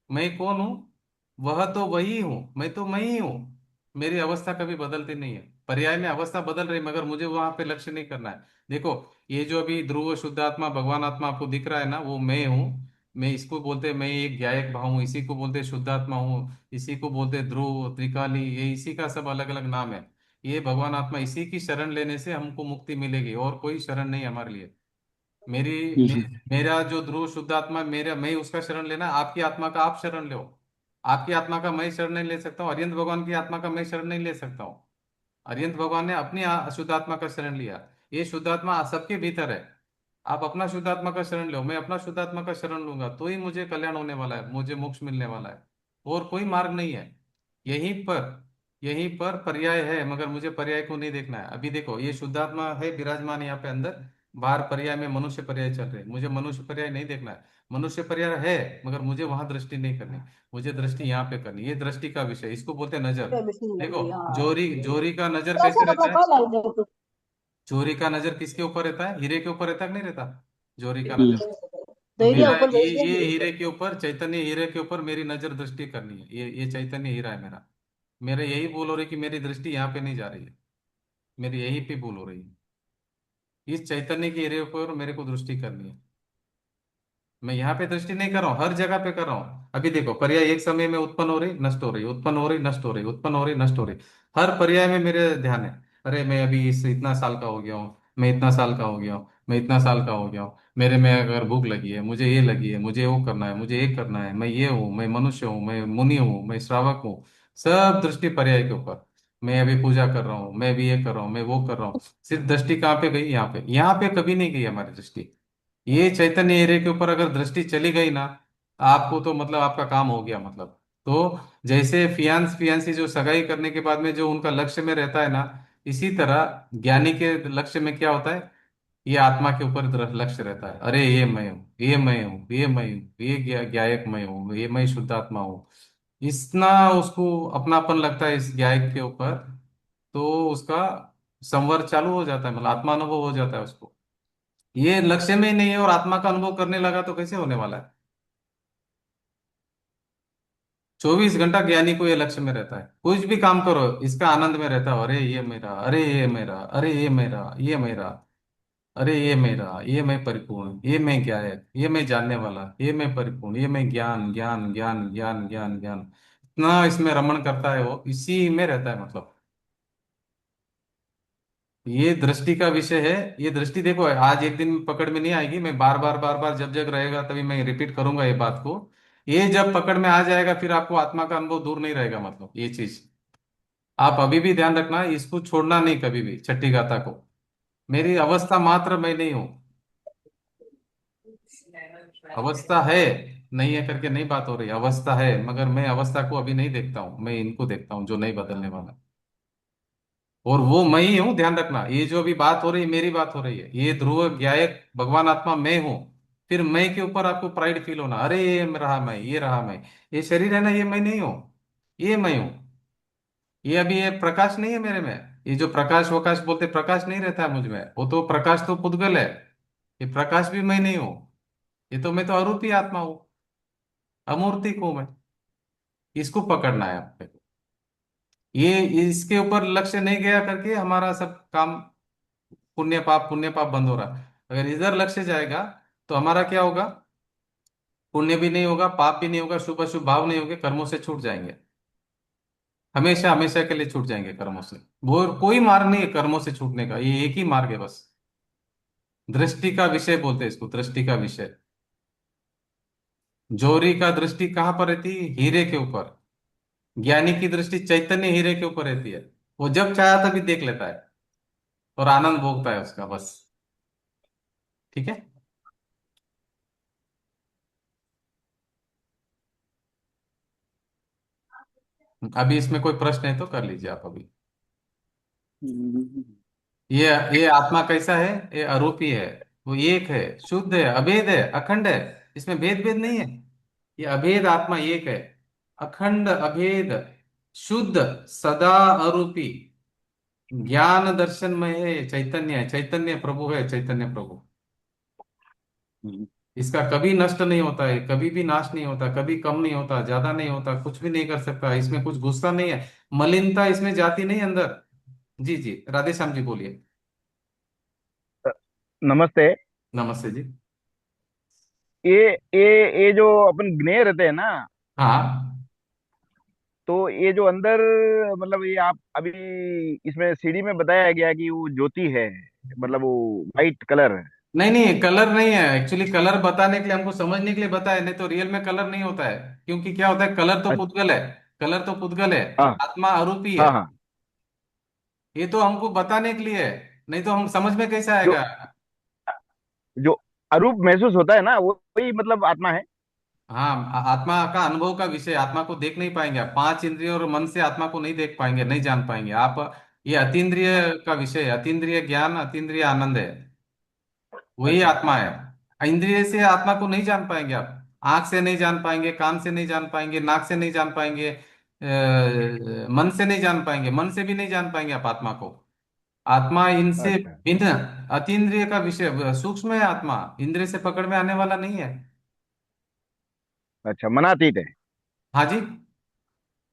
मैं कौन हूँ, वह तो वही हूँ, मैं तो मैं ही हूँ। मेरी अवस्था कभी बदलती नहीं है, पर्याय में अवस्था बदल रही, मगर मुझे वहां पे लक्ष्य नहीं करना है। देखो, ये जो अभी ध्रुव शुद्धात्मा भगवान आत्मा आपको दिख रहा है ना, वो मैं हूँ। मैं इसको बोलते हैं, मैं एक ज्ञायक भाव हूँ, इसी को बोलते हैं शुद्धात्मा हूँ, इसी को बोलते हैं ध्रुव त्रिकाली, ये इसी का सब अलग अलग नाम है। ये भगवान आत्मा, इसी की शरण लेने से हमको मुक्ति मिलेगी, और कोई शरण नहीं हमारे लिए। मेरी मे, हम्म, मेरा जो ध्रुव शुद्ध आत्मा, मेरा मैं उसका शरण लेना, आपकी आत्मा का आप शरण लो। आपकी आत्मा का मैं शरण नहीं ले सकता हूँ, अरिहंत भगवान की आत्मा का मैं शरण नहीं ले सकता हूँ। अरिहंत भगवान ने अपनी शुद्ध आत्मा का शरण लिया। ये शुद्ध आत्मा सबके भीतर है। आप अपना शुद्ध आत्मा का शरण लो, मैं अपना शुद्ध आत्मा का शरण लूंगा, तो ही मुझे कल्याण होने वाला है, मुझे मोक्ष मिलने वाला है। और कोई मार्ग नहीं है। यहीं पर यहीं पर पर्याय है, मगर मुझे पर्याय को नहीं देखना है। अभी देखो, ये शुद्धात्मा है विराजमान यहाँ पे अंदर, बाहर पर्याय में मनुष्य पर्याय चल रहे हैं, मुझे मनुष्य पर्याय नहीं देखना है। मनुष्य पर्याय है, मगर मुझे वहां दृष्टि नहीं करनी, मुझे दृष्टि यहाँ पे करनी। ये दृष्टि का विषय, इसको बोलते हैं नजर। देखो, जोरी जोरी का नजर कैसे रहता है? जोरी का नजर किसके ऊपर रहता है? हीरे के ऊपर रहता है कि नहीं रहता? जोरी का नजर। तो मेरा ये हीरे के ऊपर, चैतन्य हीरे के ऊपर मेरी नजर दृष्टि करनी है। ये चैतन्य हीरा है मेरा। मेरे यही भूल हो रही कि मेरी दृष्टि यहाँ पे नहीं जा रही है, मेरी यही पे भूल हो रही है। इस चैतन्य के हीरे ऊपर मेरे को दृष्टि करनी है। मैं यहाँ पे दृष्टि नहीं कर रहा हूँ, हर जगह पे कर रहा हूँ। अभी देखो, पर्याय एक समय में उत्पन्न हो रही, नष्ट हो रही, उत्पन्न हो रही, नष्ट हो रही, उत्पन्न हो रही, नष्ट हो रही। हर पर्याय में मेरे ध्यान है। अरे मैं अभी इस इतना साल का हो गया हूँ, मैं इतना साल का हो गया हूँ, मैं इतना साल का हो गया हूँ, मेरे में अगर भूख लगी है, मुझे ये लगी है, मुझे वो करना है, मुझे ये करना है, मैं ये हूँ, मैं मनुष्य हूँ, मैं मुनि हूँ, मैं श्रावक हूँ। सब दृष्टि पर्याय के ऊपर। मैं अभी पूजा कर रहा हूँ, मैं भी ये कर रहा हूँ, मैं वो कर रहा हूँ। सिर्फ दृष्टि कहाँ पे गई? यहाँ पे कभी नहीं गई हमारी दृष्टि। ये चैतन्य एरिया के ऊपर अगर दृष्टि चली गई ना, आपको तो मतलब आपका काम हो गया मतलब। तो जैसे फियांस फियांसी जो सगाई करने के बाद में जो उनका लक्ष्य में रहता है ना, इसी तरह ज्ञानी के लक्ष्य में क्या होता है? ये आत्मा के ऊपर लक्ष्य रहता है। अरे ये मैं हूँ, ये मैं हूँ, ये मैं हूँ, ये ज्ञायक मैं हूँ, ये मैं शुद्धात्मा हूँ। इतना उसको अपनापन लगता है इस ज्ञायक के ऊपर, तो उसका संवर चालू हो जाता है, मतलब आत्मानुभव हो जाता है उसको। ये लक्ष्य में ही नहीं है और आत्मा का अनुभव करने लगा तो कैसे होने वाला है? 24 घंटा ज्ञानी को ये लक्ष्य में रहता है, कुछ भी काम करो इसका आनंद में रहता है। अरे ये मेरा, अरे ये मेरा, अरे ये मेरा, ये मेरा, अरे ये मेरा, ये मैं परिपूर्ण, ये मैं क्या है, ये मैं जानने वाला, ये मैं परिपूर्ण, ये मैं ज्ञान ज्ञान ज्ञान ज्ञान ज्ञान ज्ञान। इतना इसमें रमण करता है वो, इसी में रहता है मतलब। ये दृष्टि का विषय है। ये दृष्टि देखो, आज एक दिन में पकड़ में नहीं आएगी, मैं बार बार बार बार जब जब रहेगा तभी मैं रिपीट करूंगा ये बात को। ये जब पकड़ में आ जाएगा फिर आपको आत्मा का अनुभव दूर नहीं रहेगा, मतलब ये चीज आप अभी भी ध्यान रखना, इसको छोड़ना नहीं कभी भी, छठी गाथा को। मेरी अवस्था मात्र मैं नहीं हूं। अवस्था है, नहीं है करके नहीं बात हो रही, अवस्था है, मगर मैं अवस्था को अभी नहीं देखता हूँ, मैं इनको देखता हूँ जो नहीं बदलने वाला। और वो मैं ही हूं, ध्यान रखना, ये जो अभी बात हो रही है मेरी बात हो रही है, ये ध्रुव ज्ञायक भगवान आत्मा मैं हूं। फिर मैं के ऊपर आपको प्राइड फील होना, अरे ये रहा मैं, ये रहा मैं। ये शरीर है ना, ये मैं नहीं हूं, ये मैं हूं। ये अभी ये प्रकाश नहीं है मेरे में। ये जो प्रकाश वकाश बोलते, प्रकाश नहीं रहता है मुझ में, वो तो प्रकाश तो पुद्गल है। ये प्रकाश भी मैं नहीं हूं। ये तो मैं तो अरूपी आत्मा हूं, अमूर्तिक हूं मैं। इसको पकड़ना है आपको। ये इसके ऊपर लक्ष्य नहीं गया करके हमारा सब काम पुण्य पाप बंद हो रहा है। अगर इधर लक्ष्य जाएगा तो हमारा क्या होगा? पुण्य भी नहीं होगा, पाप भी नहीं होगा, शुभ अशुभ भाव नहीं होंगे, कर्मों से छूट जाएंगे। हमेशा हमेशा के लिए छूट जाएंगे कर्मों से। वो कोई मार्ग नहीं है कर्मों से छूटने का, ये एक ही मार्ग है बस। दृष्टि का विषय बोलते हैं इसको, दृष्टि का विषय। जोरी का दृष्टि कहाँ पर रहती है? हीरे के ऊपर। ज्ञानी की दृष्टि चैतन्य हीरे के ऊपर रहती है। वो जब चाहे तभी देख लेता है और आनंद भोगता है उसका बस। ठीक है। अभी इसमें कोई प्रश्न है तो कर लीजिए आप अभी। ये ये आत्मा कैसा है? ये अरूपी है, वो एक है, शुद्ध है, अभेद है, अखंड है। इसमें भेद भेद नहीं है। ये अभेद आत्मा एक है, अखंड अभेद, शुद्ध, सदा अरूपी, ज्ञान दर्शनमय है, चैतन्य है, चैतन्य प्रभु है, चैतन्य प्रभु। इसका कभी नष्ट नहीं होता है, कभी भी नाश नहीं होता, कभी कम नहीं होता, ज्यादा नहीं होता, कुछ भी नहीं कर सकता। इसमें कुछ गुस्सा नहीं है, मलिनता इसमें जाती नहीं अंदर। जी जी, राधे श्याम जी बोलिए। नमस्ते। नमस्ते जी। ये ये जो अपन ग्नेह रहते हैं ना, हाँ। तो ये जो अंदर, मतलब ये आप अभी इसमें सीढ़ी में बताया गया कि वो ज्योति है, मतलब वो वाइट कलर। नहीं नहीं, कलर नहीं है एक्चुअली, कलर बताने के लिए हमको समझने के लिए बताया, नहीं तो रियल में कलर नहीं होता है। क्योंकि क्या होता है, कलर तो पुद्गल है, कलर तो पुद्गल है, हाँ आत्मा अरूपी है। हाँ हाँ। ये तो हमको बताने के लिए है, नहीं तो हम समझ में कैसे जो आएगा? जो अरूप महसूस होता है ना, वो वही मतलब आत्मा है। हाँ, आत्मा का अनुभव का विषय, आत्मा को देख नहीं पाएंगे आप, पांच इंद्रियों और मन से आत्मा को नहीं देख पाएंगे, नहीं जान पाएंगे आप। ये अतीन्द्रिय का विषय है, अतीन्द्रिय ज्ञान, अतीन्द्रिय आनंद है, वही अच्छा। आत्मा है। इंद्रिय से आत्मा को नहीं जान पाएंगे आप, आंख से नहीं जान पाएंगे, कान से नहीं जान पाएंगे, नाक से नहीं जान पाएंगे, मन से नहीं जान पाएंगे, मन से भी नहीं जान पाएंगे आप आत्मा को। आत्मा इनसे अच्छा। भिन्न, अतीन्द्रिय का विषय, सूक्ष्म है आत्मा, इंद्रिय से पकड़ में आने वाला नहीं है। अच्छा, मनातीत है। हाँ जी। ये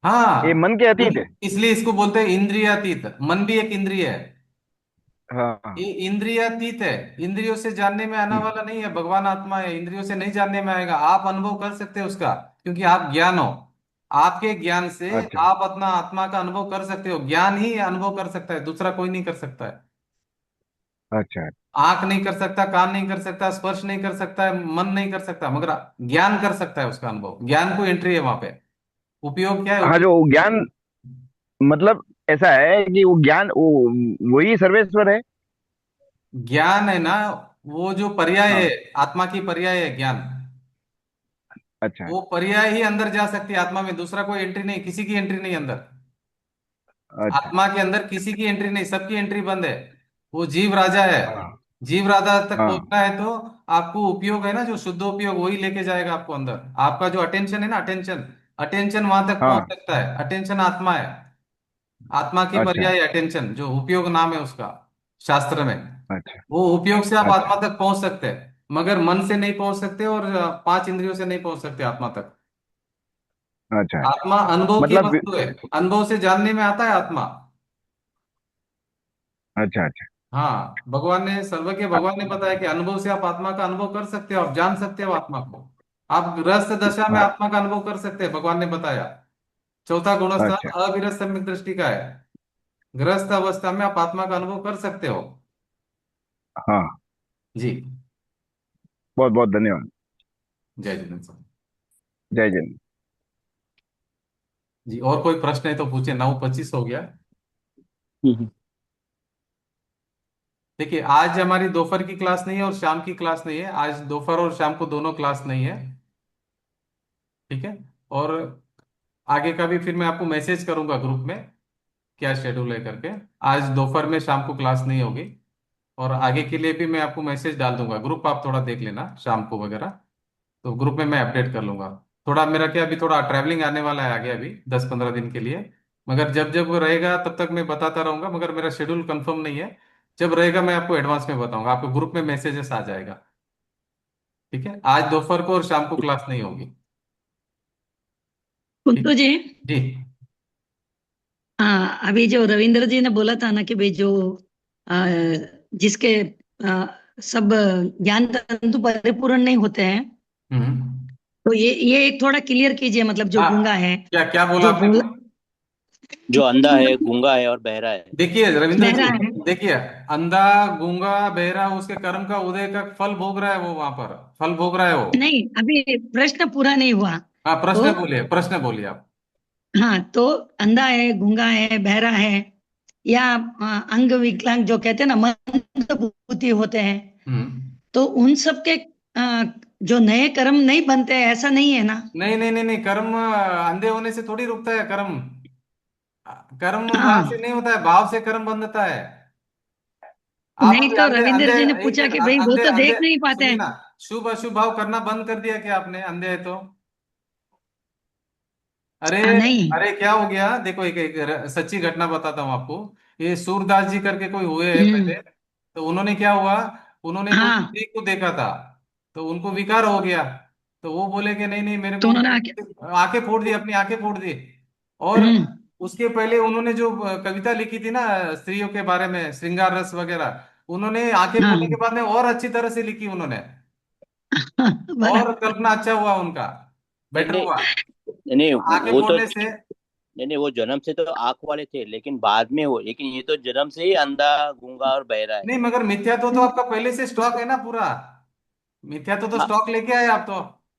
हाँ, मन के अतीत है। इसलिए इसको बोलते हैं इंद्रियातीत, मन भी एक इंद्रिय है। हाँ ये हाँ। इंद्रियातीत है, इंद्रियों से जानने में आने हम्म, वाला नहीं है, भगवान आत्मा है, इंद्रियों से नहीं जानने में आएगा, आप अनुभव कर सकते हो उसका, क्योंकि आप ज्ञान हो। आपके ज्ञान से अच्छा आप अपना आत्मा का अनुभव कर सकते हो, ज्ञान ही अनुभव कर सकता है, दूसरा कोई नहीं कर सकता है। अच्छा। आंख नहीं कर सकता, कान नहीं कर सकता, स्पर्श नहीं कर सकता है, मन नहीं कर सकता, मगर ज्ञान कर सकता है उसका अनुभव, ज्ञान को एंट्री है वहां पे। उपयोग क्या है, हाँ, उपयोग। जो ज्ञान मतलब ऐसा है कि वो ज्ञान वो वही सर्वेश्वर है। ज्ञान है ना, वो जो पर्याय है, हाँ। आत्मा की पर्याय है ज्ञान, अच्छा वो पर्याय ही अंदर जा सकती है आत्मा में, दूसरा कोई एंट्री नहीं, किसी की एंट्री नहीं अंदर। अच्छा। आत्मा के अंदर किसी की एंट्री नहीं, सबकी एंट्री बंद है। वो जीव राजा है, हाँ जीव राजा तक हाँ। पहुंचना है तो आपको उपयोग है ना, जो शुद्ध उपयोग, वही लेके जाएगा आपको अंदर। आपका जो अटेंशन है ना, अटेंशन, अटेंशन वहां तक पहुंच हाँ। सकता है, अटेंशन आत्मा है, आत्मा की अच्छा पर्याय अटेंशन, जो उपयोग नाम है उसका शास्त्र में। अच्छा। वो उपयोग से आप अच्छा आत्मा तक पहुंच सकते हैं, मगर मन से नहीं पहुंच सकते, और पांच इंद्रियों से नहीं पहुंच सकते आत्मा तक। अच्छा। अच्छा आत्मा अनुभव की मतलब। वस्तु है, अनुभव से जानने में आता है आत्मा। अच्छा अच्छा। हाँ, भगवान ने, सर्वज्ञ अ- भगवान ने बताया कि अनुभव से आप आत्मा का अनुभव कर सकते हो, आप जान सकते हो आत्मा को। आप गृहस्थ दशा में हाँ, आत्मा का अनुभव कर सकते हैं, भगवान ने बताया। चौथा गुणस्थान अच्छा। अविरत सम्यक दृष्टि का है, गृहस्थ अवस्था में आप आत्मा का अनुभव कर सकते हो। हाँ। जी। बहुत बहुत धन्यवाद। जय जिनेन्द्र सर। जय जय। जी, और कोई प्रश्न है तो पूछे, 9:25 हो गया। हम्म। देखिए, आज हमारी दोपहर की क्लास नहीं है और शाम की क्लास नहीं है, आज दोपहर और शाम को दोनों क्लास नहीं है। ठीक है। और आगे का भी फिर मैं आपको मैसेज करूंगा ग्रुप में, क्या शेड्यूल है करके। आज दोपहर में शाम को क्लास नहीं होगी, और आगे के लिए भी मैं आपको मैसेज डाल दूंगा, ग्रुप आप थोड़ा देख लेना शाम को वगैरह, तो ग्रुप में मैं अपडेट कर लूंगा। थोड़ा मेरा क्या, अभी थोड़ा ट्रैवलिंग आने वाला है आगे, अभी 10-15 दिन के लिए, मगर जब जब वो रहेगा तब तक मैं बताता रहूंगा, मगर मेरा शेड्यूल कंफर्म नहीं है। जब रहेगा मैं आपको एडवांस में बताऊंगा, आपको ग्रुप में मैसेजेस आ जाएगा। ठीक है, आज दोपहर को और शाम को क्लास नहीं होगी। ठीक। कुंतु जी, जी। हाँ, अभी जो रविंद्र जी ने बोला था ना कि भाई जो आ, जिसके सब ज्ञान तंतु परिपूर्ण नहीं होते हैं, हम्म। तो ये एक थोड़ा क्लियर कीजिए, मतलब जो हाँ, गूंगा है, क्या क्या बोला जो आपने? बोल जो अंधा जो है, गूंगा है और बहरा है। देखिए रविंद्र बहरा जी, है। देखिए, अंधा, गूंगा, बहरा, उसके कर्म का उदय का फल भोग रहा है, वो वहां पर फल भोग रहा है वो। नहीं, अभी प्रश्न पूरा नहीं हुआ। हाँ, तो प्रश्न बोलिए, प्रश्न बोलिए आप। हाँ, तो अंधा है, गूंगा है, बहरा है, या अंग विकलांग जो कहते हैं ना, मंदबुद्धि होते हैं, हम्म। तो उन सब के जो नए कर्म नहीं बनते हैं, ऐसा नहीं है ना? नहीं नहीं नहीं नहीं, कर्म अंधे होने से थोड़ी रुकता है कर्म। कर्म वहां से हाँ, नहीं होता है, भाव से कर्म बनता है। आप नहीं अभी तो अंधे रविंद्र अंधे, जी ने एक पूछा मिनट, कि भाई वो अंधे तो अंधे, देख नहीं पाते सुनिए हैं। ना, शुभ अशुभ भाव करना बंद कर दिया क्या आपने, अंधे है तो? अरे, नहीं। अरे क्या हो गया, देखो एक सच्ची घटना बताता हूँ आपको। ये सूरदास जी करके कोई हुए हैं हम्म। पहले, तो उन्होंने क्या हुआ, उन्होंने कोई हाँ, स्त्री को देखा था, तो उनको विकार हो गया। तो वो बोले कि नहीं नहीं, मेरे तो को उन्होंने आके आंखें फोड़ दी, अपनी आंखें फोड़ दी। और हम्म। उसके पहले उन्होंने जो कविता लिखी थी ना स्त्रियों के बारे में, श्रृंगार रस वगैरह, उन्होंने आंखें फोड़ने के हाँ। बाद में और अच्छी तरह से लिखी उन्होंने, और बराबर। कल्पना अच्छा हुआ उनका, नहीं बेटर नहीं हुआ। नहीं, आंखें वो तो फोड़ने से, नहीं नहीं, वो जन्म से तो आंख वाले थे, लेकिन बाद में हो, लेकिन ये तो जन्म से ही अंधा, गूंगा और बहरा है। नहीं मगर मिथ्यात्व तो आपका पहले से स्टॉक है ना पूरा, मिथ्यात्व तो हाँ। स्टॉक लेके आए आप तो,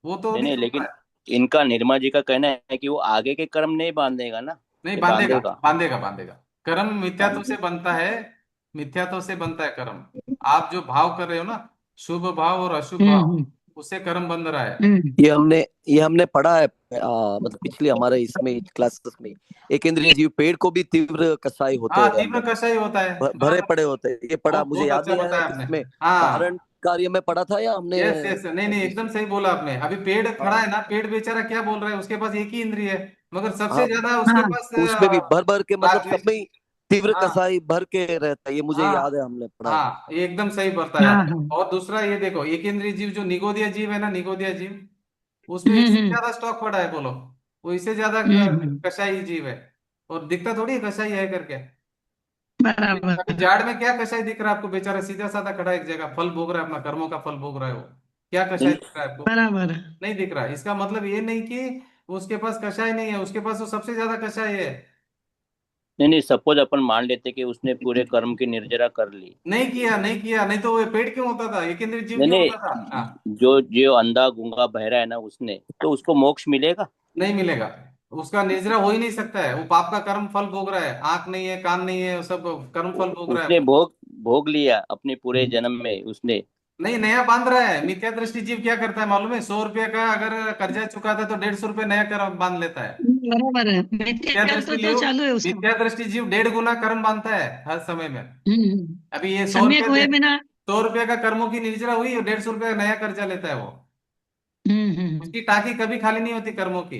वो तो नहीं नहीं नहीं, छूटना लेकिन है। इनका, निर्मा जी का कहना है कि वो आगे के कर्म नहीं बांधेगा ना। नहीं, ये बांधेगा बांधेगा। बांधेगा बांधेगा। कर्म मिथ्यात्व से बांधेगा। बनता है, मिथ्यात्व से बनता है कर्म। आप जो भाव कर रहे हो ना, शुभ भाव और अशुभ हम्म भाव, हम्म उससे कर्म बंध रहा है। हम्म ये हमने पढ़ा है, मतलब पिछले हमारे इसमें क्लासेस में। एक इंद्रिय जीव पेड़ को भी तीव्र कसाई होते हाँ, हैं तीव्र अंदर, कषाय होता है, भरे बराबर। पड़े होते हैं। ये पढ़ा, बहुत मुझे बहुत याद अच्छा नहीं आया बताया कि आपने। इसमें कारण हाँ, कार्य में पढ़ा था या हमने यस यस, नहीं नहीं, किस। एकदम सही बोला आपने। अभी पेड़ खड़ा हाँ है ना, पेड़ बेचारा क्या बोल रहा है, उसके पास एक ही इंद्रिय है, मगर सबसे हाँ, ज्यादा उसके हाँ पास उसमें भी भर भर के, मतलब सब प्राकृत। में ही तीव्र हाँ कसाई भर के रहता है, ये मुझे हाँ याद है, हमने पढ़ा है। हाँ, ये एकदम सही बताया हाँ आपने। हाँ और दूसरा ये देखो, एक इंद्रिय जीव जो निगोदिया जीव है ना, निगोदिया जीव, उसमें इससे हम्म ज्यादा स्टॉक पड़ा है, बोलो। वो इससे ज्यादा हम्म। कषाई जीव है, और दिखता थोड़ी है कषाई है करके। बराबर। अभी झाड़ में क्या कषाई दिख रहा है आपको? बेचारा सीधा साधा खड़ा है एक जगह, फल भोग रहा है, अपना कर्मों का फल भोग रहा है वो। क्या कषाई नहीं दिख रहा है आपको? बराबर। नहीं दिख रहा है। इसका मतलब ये नहीं कि उसके पास कषाय नहीं है, उसके पास तो सबसे ज्यादा कषाय है। नहीं नहीं, सपोज अपन मान लेते कि उसने पूरे कर्म की निर्जरा कर ली। नहीं किया, नहीं किया, नहीं तो वो पेड़ क्यों होता था, एक इंद्रिय जीव नहीं क्यों होता था? हाँ, नहीं, जो जो अंधा गूंगा बहरा है ना, उसने तो उसको मोक्ष मिलेगा। नहीं मिलेगा। उसका निजरा हो ही नहीं सकता है, वो पाप का कर्म फल भोग रहा है, आंख नहीं है, कान नहीं है, वो सब कर्म फल भोग रहा उसने है। भोग भोग लिया अपने पूरे जन्म में उसने। नहीं, नया बांध रहा है। मिथ्या दृष्टि जीव क्या करता है मालूम है? 100 रुपये का अगर कर्जा चुकाता है तो 150 रुपये नया कर्म बांध लेता है। बराबर है, मिथ्या मिथ्या दृष्टि तो जीव, चालू है उसका। मिथ्या दृष्टि जीव 1.5 गुना कर्म बांधता है हर समय में। अभी ये सौ सम्यक रुपये हुए दे, बिना। 100 रुपये का कर्मों की निर्जरा हुई और 150 रुपये का नया कर्जा लेता है वो। हम्म। उसकी टांकी कभी खाली नहीं होती कर्मों की।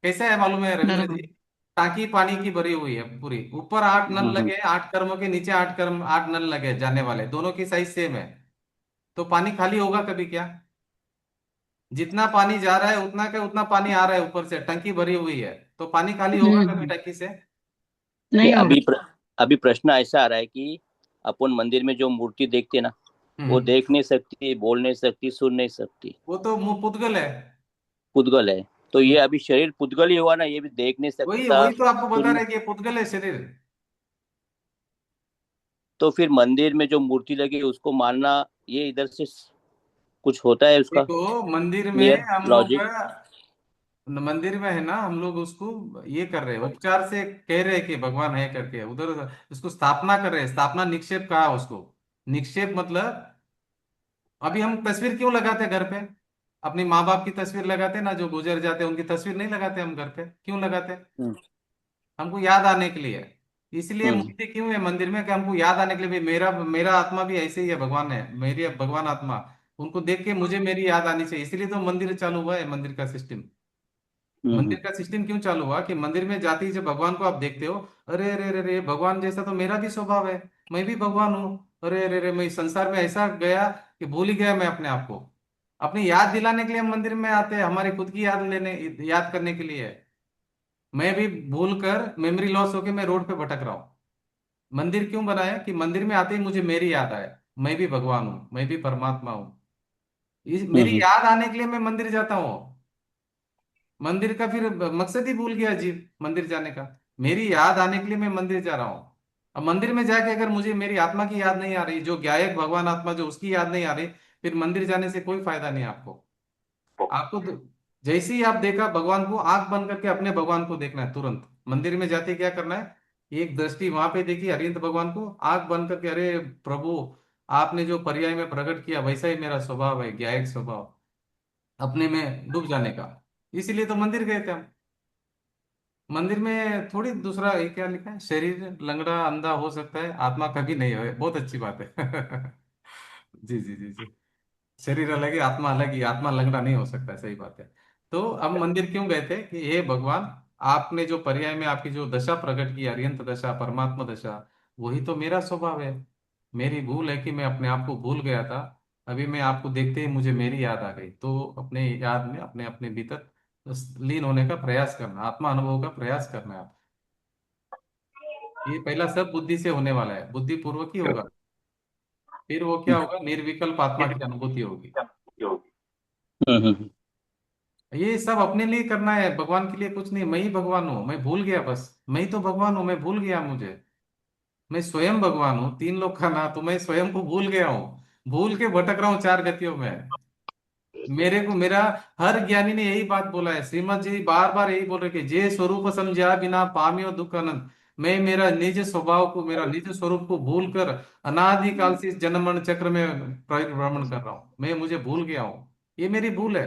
कैसा है मालूम है रविंद्र बराबर। जी? टांकी पानी की भरी हुई है पूरी, ऊपर 8 नल हम्म लगे, 8 कर्मों के नीचे 8 कर्म, 8 नल लगे जाने वाले, दोनों की साइज सेम है। तो पानी खाली होगा कभी क्या? जितना पानी जा रहा है उतना का उतना पानी आ रहा है ऊपर से, टंकी भरी हुई है, तो पानी खाली होगा कभी हम्म। टंकी से? नहीं होगा। अभी प्रश्न ऐसा आ रहा है कि अपन मंदिर में जो मूर्ति देखते ना, वो हम्म, देख नहीं सकती, बोल नहीं सकती, सुन नहीं सकती, वो तो मुंह पुद्गल है। पुद्गल है। तो ये अभी शरीर पुद्गल ही हुआ ना, ये भी देख नहीं वही सकता, वही तो आपको बता सुन। रहे कि ये पुद्गल है शरीर। तो फिर मंदिर में जो मूर्ति लगी है, उसको मानना, ये इधर से कुछ होता है उसका देखो, मंदिर में क्लियर हम लोग, लॉजिक। मंदिर में है ना, हम लोग उसको ये कर रहे हैं, उपचार से कह रहे हैं कि भगवान है करके, उधर उसको स्थापना कर रहे हैं। स्थापना निक्षेप कहा उसको। निक्षेप मतलब, अभी हम तस्वीर क्यों लगाते हैं घर पे? अपनी माँ बाप की तस्वीर लगाते हैं ना, जो गुजर जाते हैं उनकी तस्वीर नहीं लगाते हम घर पे? क्यों लगाते हैं? हम्म हमको याद आने के लिए। इसलिए हम्म मूर्ति क्यों है मंदिर में? कि हमको याद आने के लिए, भी मेरा मेरा आत्मा भी ऐसे ही है, भगवान है मेरी भगवान आत्मा, उनको देख के मुझे मेरी याद आनी चाहिए। इसलिए तो मंदिर चालू हुआ है, मंदिर का सिस्टम। हम्म मंदिर का सिस्टम क्यों चालू हुआ? कि मंदिर में जाते ही जब भगवान को आप देखते हो, अरे अरे अरे अरे, भगवान जैसा तो मेरा भी स्वभाव है, मैं भी भगवान हूँ। अरे अरे अरे, मैं इस संसार में ऐसा गया कि भूल ही गया मैं अपने आप को। अपनी याद दिलाने के लिए हम मंदिर में आते हैं, हमारी खुद की याद लेने, याद करने के लिए। मैं भी भूल कर मेमोरी लॉस होके मैं रोड पे भटक रहा हूँ। मंदिर क्यों बनाया? कि मंदिर में आते ही मुझे मेरी याद आए, मैं भी भगवान हूँ, मैं भी परमात्मा हूँ। इस मेरी हम्म याद आने के लिए मैं मंदिर जाता हूँ। मंदिर का फिर मकसद ही भूल गया जीव मंदिर जाने का। मेरी याद आने के लिए मैं मंदिर जा रहा हूँ। अब मंदिर में जाके अगर मुझे मेरी आत्मा की याद नहीं आ रही, जो गायक भगवान आत्मा जो उसकी याद नहीं आ रही, फिर मंदिर जाने से कोई फायदा नहीं आपको। आपको जैसे ही आप देखा भगवान को, आंख बंद करके अपने भगवान को देखना है तुरंत। मंदिर में जाते क्या करना है? एक दृष्टि वहां पे देखी हरियंत भगवान को, आंख बंद करके, अरे प्रभु, आपने जो पर्याय में प्रकट किया वैसा ही मेरा स्वभाव है, गायक स्वभाव, अपने में डूब जाने का। इसीलिए तो मंदिर गए थे हम। मंदिर में थोड़ी दूसरा ये क्या लिखा है, शरीर लंगड़ा अंधा हो सकता है, आत्मा कभी नहीं हो, बहुत अच्छी बात है। जी जी जी जी। शरीर अलग है, आत्मा अलग ही, आत्मा लंगड़ा नहीं हो सकता है, सही बात है। तो अब मंदिर क्यों गए थे? कि हे भगवान, आपने जो पर्याय में आपकी जो दशा प्रकट की, अरियंत दशा, परमात्मा दशा, वही तो मेरा स्वभाव है। मेरी भूल है कि मैं अपने आप को भूल गया था। अभी मैं आपको देखते ही मुझे मेरी याद आ गई, तो अपने याद में अपने अपने भीतर लीन होने का प्रयास करना, आत्मा अनुभव का प्रयास करना है आप। ये पहला सब बुद्धि से होने वाला है, बुद्धि पूर्वक ही होगा। फिर वो क्या होगा? निर्विकल्प आत्मा की अनुभूति होगी। हम्म। ये सब अपने लिए करना है, भगवान के लिए कुछ नहीं। मैं ही भगवान हूँ, मैं भूल गया, बस मैं ही तो भगवान हूँ, मैं भूल गया मुझे। मैं स्वयं भगवान हूँ, तीन लोग का ना, तो मैं स्वयं को भूल गया हूँ, भूल के भटक रहा हूँ चार गतियों में। मेरे को मेरा, हर ज्ञानी ने यही बात बोला है, श्रीमद जी बार बार यही बोल रहे कि जे स्वरूप समझा बिना पामियो दुख अनंत। मैं मेरा निज स्वभाव को, मेरा निज स्वरूप को भूल कर अनादिकाल से इस जन्म मरण चक्र में परिभ्रमण कर रहा हूँ। मैं मुझे भूल गया हूँ, ये मेरी भूल है।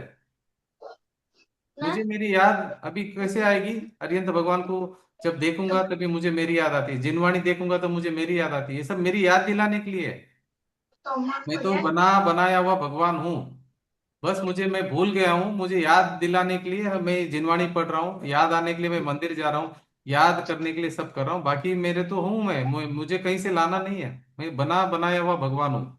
मुझे मेरी याद अभी कैसे आएगी? अरिहंत भगवान को जब देखूंगा तभी मुझे मेरी याद आती है, जिनवाणी देखूंगा तो मुझे मेरी याद आती है। ये सब मेरी याद दिलाने के लिए है। मैं तो बना बनाया हुआ भगवान हूँ। बस मुझे, मैं भूल गया हूँ, मुझे याद दिलाने के लिए मैं जिनवाणी पढ़ रहा हूँ, याद आने के लिए मैं मंदिर जा रहा हूँ, याद करने के लिए सब कर रहा हूँ। बाकी मेरे तो हूँ मैं, मुझे कहीं से लाना नहीं है। मैं बना बनाया हुआ भगवान हूँ।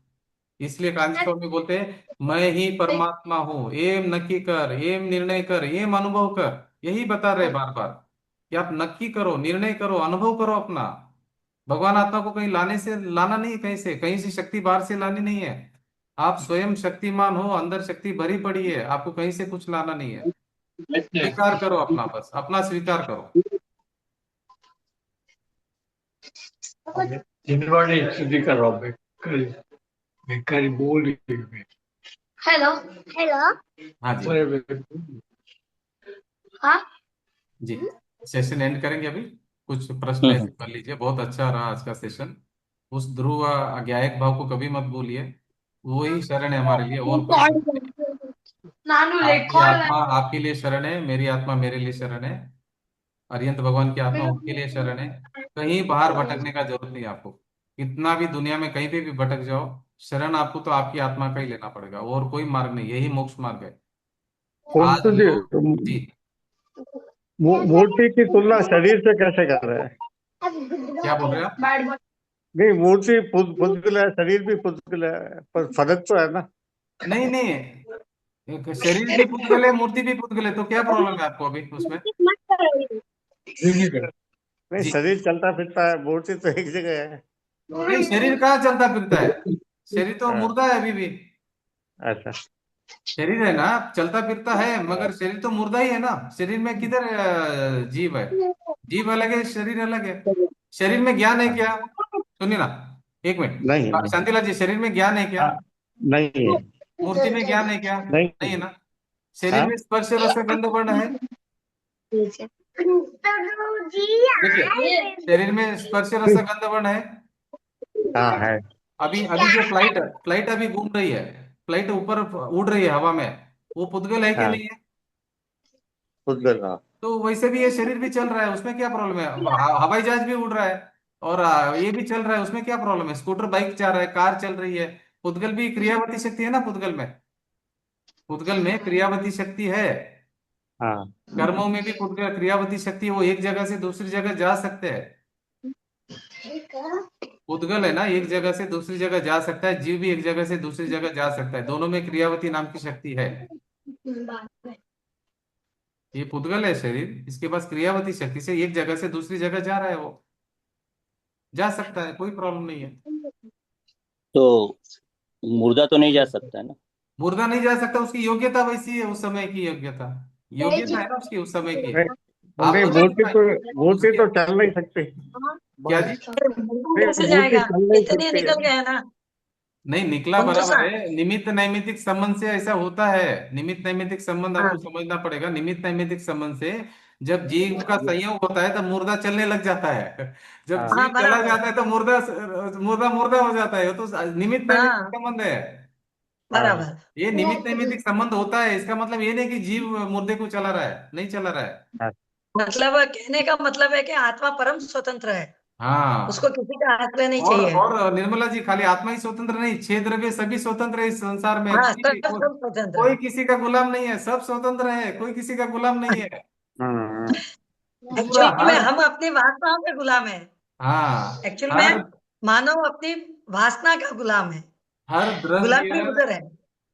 इसलिए कांची स्वामी में बोलते हैं, मैं ही परमात्मा हूँ, एम नक्की कर, एम निर्णय कर, एम अनुभव कर। यही बता रहे बार बार कि आप नक्की करो, निर्णय करो, अनुभव करो अपना। भगवान आत्मा को कहीं लाने से लाना नहीं है, कहीं से शक्ति बाहर से लानी नहीं है। आप स्वयं शक्तिमान हो, अंदर शक्ति भरी पड़ी है, आपको कहीं से कुछ लाना नहीं है। स्वीकार करो अपना, बस अपना स्वीकार करो। जिनवाणी स्थिति कर रहा हूँ भिखारी बोल रही है। Hello hello. हाँ जी, हाँ जी सेशन एंड करेंगे अभी। कुछ प्रश्न ऐसे कर लीजिए। बहुत अच्छा रहा आज का सेशन। उस ध्रुव अज्ञायक भाव को कभी मत भूलिए, वो ही शरण है हमारे लिए, और कोई शरण नहीं। नानू आपकी रिकॉर्ड आत्मा आपके लिए शरण है, मेरी आत्मा मेरे लिए शरण है, अरिहंत भगवान की आत्मा उनके लिए शरण है। कहीं बाहर भटकने का जरूरत नहीं है आपको। कितना भी दुनिया में कहीं पे भी भटक जाओ, शरण आपको तो आपकी आत्मा का ही लेना पड़ेगा, और कोई मार्ग नहीं, यही मोक्ष मार्ग है। आज कौन जी, लोग, जी मूर्ति की तुलना शरीर से कैसे कर रहे हैं? क्या बोल रहे हैं आप? नहीं, मूर्ति पुद्गल है, शरीर भी पुद्गल है, पर फर्क तो है ना। नहीं नहीं, एक शरीर भी पुद्गल है, मूर्ति भी पुद्गल है, तो क्या प्रॉब्लम है आपको अभी उसमें? नहीं, जी शरीर चलता फिरता है, मूर्ति तो एक जगह है। नहीं, शरीर कहाँ चलता फिरता है? शरीर तो हाँ, मुर्दा है अभी भी। अच्छा। शरीर है ना, चलता फिरता है, मगर शरीर तो मुर्दा ही है ना। शरीर में किधर जीव है? जीव अलग है, शरीर अलग है। शरीर में ज्ञान है क्या? सुनिए ना, एक नहीं मिनट, नहीं। शांतिलाल जी, शरीर में ज्ञान है क्या? हाँ, नहीं है। मूर्ति में ज्ञान है क्या? नहीं। नहीं है ना। शरीर हाँ, में स्पर्श रस गंध वर्ण है। देखिए, शरीर में स्पर्श रस गंध वर्ण है। हाँ है। अभी अभी जो फ्लाइट फ्लाइट अभी घूम रही है, फ्लाइट ऊपर उड़ रही है हवा में, वो पुद्गल है कि हाँ, नहीं है? पुद्गल, हाँ। तो वैसे भी ये शरीर भी चल रहा है, उसमें क्या प्रॉब्लम है? हवाई जहाज भी उड़ रहा है, और ये भी चल रहा है, उसमें क्या प्रॉब्लम है? स्कूटर बाइक जा रहा है, कार चल रही है। पुद्गल भी क्रियावती शक्ति है ना, पुद्गल में क्रियावती शक्ति है। हाँ, कर्मों में भी पुद्गल क्रियावती शक्ति है, वो एक जगह से दूसरी जगह जा सकते हैं। पुद्गल है ना, एक जगह से दूसरी जगह जा सकता है, जीव भी एक जगह से दूसरी जगह जा सकता है, दोनों में क्रियावती नाम की शक्ति है। ये पुद्गल है शरीर, इसके पास क्रियावती शक्ति से एक जगह से दूसरी जगह जा रहा है, वो जा सकता है, कोई प्रॉब्लम नहीं है। तो मुर्दा तो नहीं जा सकता है ना? मुर्दा नहीं जा सकता, उसकी योग्यता वैसी है, उस समय की योग्यता, योग्यता है ना उसकी उस समय की। नहीं आप नहीं, तो नहीं मूर्ति उसके, तो चल नहीं सकती। क्या जी? नहीं, कैसे मूर्ति जाएगा? चल नहीं इतने सकती है। निकल गया ना। नहीं, निकला कौन सा बराबर है, निमित्त नैमित्तिक संबंध से ऐसा होता है। निमित्त नैमित्तिक संबंध हाँ आपको समझना पड़ेगा। निमित्त नैमित्तिक संबंध से जब जीव का संयोग होता है तब मुर्दा चलने लग जाता है। जब हाँ, हाँ जीव चला बराबर। जाता है तो मुर्दा मुर्दा मुर्दा हो जाता है। वो तो निमित्त नैमित्तिक हाँ संबंध है। हाँ, बराबर। ये निमित्त नैमित्तिक संबंध होता है, इसका मतलब ये नहीं कि जीव मुर्दे को चला रहा है, नहीं चला रहा है। हाँ, मतलब कहने का मतलब है कि आत्मा परम स्वतंत्र है, उसको हाँ, किसी का आश्रय नहीं चाहिए। और निर्मला जी, खाली आत्मा ही स्वतंत्र नहीं, छह द्रव्य सभी स्वतंत्र है इस संसार में। हाँ सब स्वतंत्र कोई है। किसी का गुलाम नहीं है, सब स्वतंत्र है, कोई किसी का गुलाम नहीं है। हाँ, पूरा एक्चुअल में हर, हम अपनी वासनाओं के गुलाम है। हाँ, एक्चुअल हर में मानव अपनी वासना का गुलाम है, हर गुलामी द्रव्य, उधर है।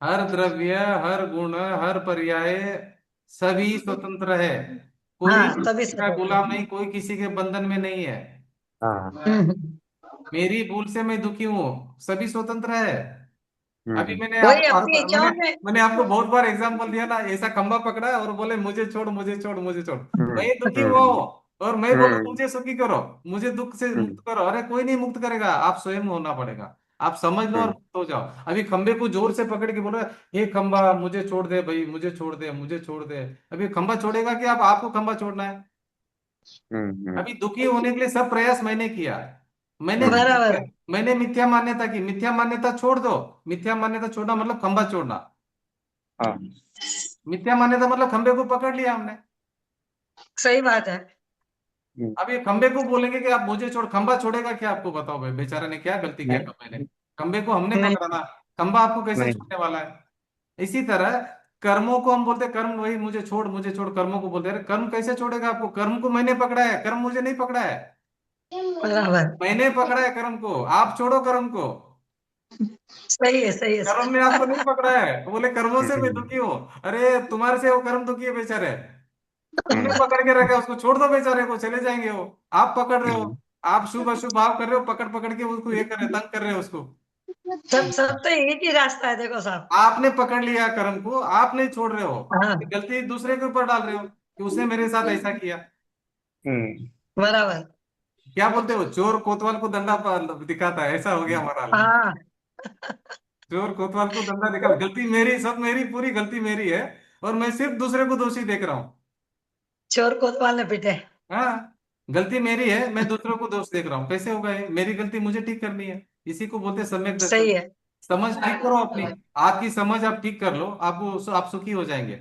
हर द्रव्य, हर गुण, हर पर्याय, सभी स्वतंत्र है। कोई हाँ तभी किसी का स्वतंत्र गुलाम है। नहीं, कोई किसी के बंधन में नहीं है। हाँ, मेरी भूल से मैं दुखी हूँ, सभी स्वतंत्र है। अभी मैंने कोई आपको अपनी मैंने इच्छाओं में मैंने आपको बहुत बार एग्जांपल दिया ना, ऐसा खंबा पकड़ा और बोले मुझे छोड़, मुझे छोड़, मुझे छोड़। मैं दुखी हुआ हूँ और मैं बोलूँ मुझे सुखी करो, मुझे दुख से मुक्त करो। अरे कोई नहीं मुक्त करेगा, आप स्वयं होना पड़ेगा। आप समझ लो और मुक्त हो जाओ। अभी खंबे को जोर से पकड़ के बोल रहे, हे खंबा मुझे छोड़ दे भाई, मुझे छोड़ दे, मुझे छोड़ दे। अभी खंबा छोड़ेगा कि आप आपको खंबा छोड़ना है? अभी दुखी होने के लिए सब प्रयास मैंने किया। मैंने बराबर। मैंने मिथ्या मान्यता की। मिथ्या मान्यता छोड़ दो। मिथ्या मान्यता छोड़ना मतलब खंबा छोड़ना। हाँ मिथ्या मान्यता मतलब खंबे को पकड़ लिया हमने। सही बात है। अब ये खंबे को बोलेंगे कि आप मुझे छोड़, खंबा छोड़ेगा क्या? आपको बताओ भाई, बेचारा ने क्या गलती किया खंबे ने? खंबे को हमने नहीं पकड़ा ना, खंबा आपको कैसे नहीं छोड़ने वाला है? इसी तरह कर्मों को हम बोलते हैं, कर्म वही मुझे छोड़, कर्मों को बोलते हैं। अरे कर्म कैसे छोड़ेगा आपको? कर्म को मैंने पकड़ा है, कर्म मुझे नहीं पकड़ा है। बराबर। मैंने पकड़ा है कर्म को, आप छोड़ो कर्म को। सही है, सही है कर्म सर। ने आपको नहीं पकड़ा है। तो बोले कर्मों से मैं दुखी हूँ। अरे तुम्हारे से वो कर्म दुखी है बेचारे। तुमने पकड़ के रखा है, उसको छोड़ दो बेचारे को, चले जाएंगे वो। आप पकड़ रहे हो, आप शुभ अशुभ भाव कर रहे हो, पकड़ पकड़ के उसको ये कर रहे, तंग कर रहे हो उसको। सब तो एक ही रास्ता है, देखो साहब। आपने पकड़ लिया कर्म को, आप नहीं छोड़ रहे हो। हाँ, गलती दूसरे के ऊपर डाल रहे हो कि उसने मेरे साथ ऐसा किया। बराबर। क्या बोलते हो, चोर कोतवाल को दंडा दिखाता है, ऐसा हो गया हमारा हाल। हाँ, चोर कोतवाल को दंडा दिखा, गलती मेरी, सब मेरी, पूरी गलती मेरी है। और मैं सिर्फ दूसरे को दोषी देख रहा हूँ। चोर कोतवाल ने पीटे। हाँ, गलती मेरी है, मैं दूसरों को दोष देख रहा हूँ। कैसे होगा ये? मेरी गलती मुझे ठीक करनी है। इसी को बोलते हैं सम्यक सही दर्शन। है, समझ ठीक करो अपनी। आपकी समझ आप ठीक कर लो, आपको आप सुखी हो जाएंगे।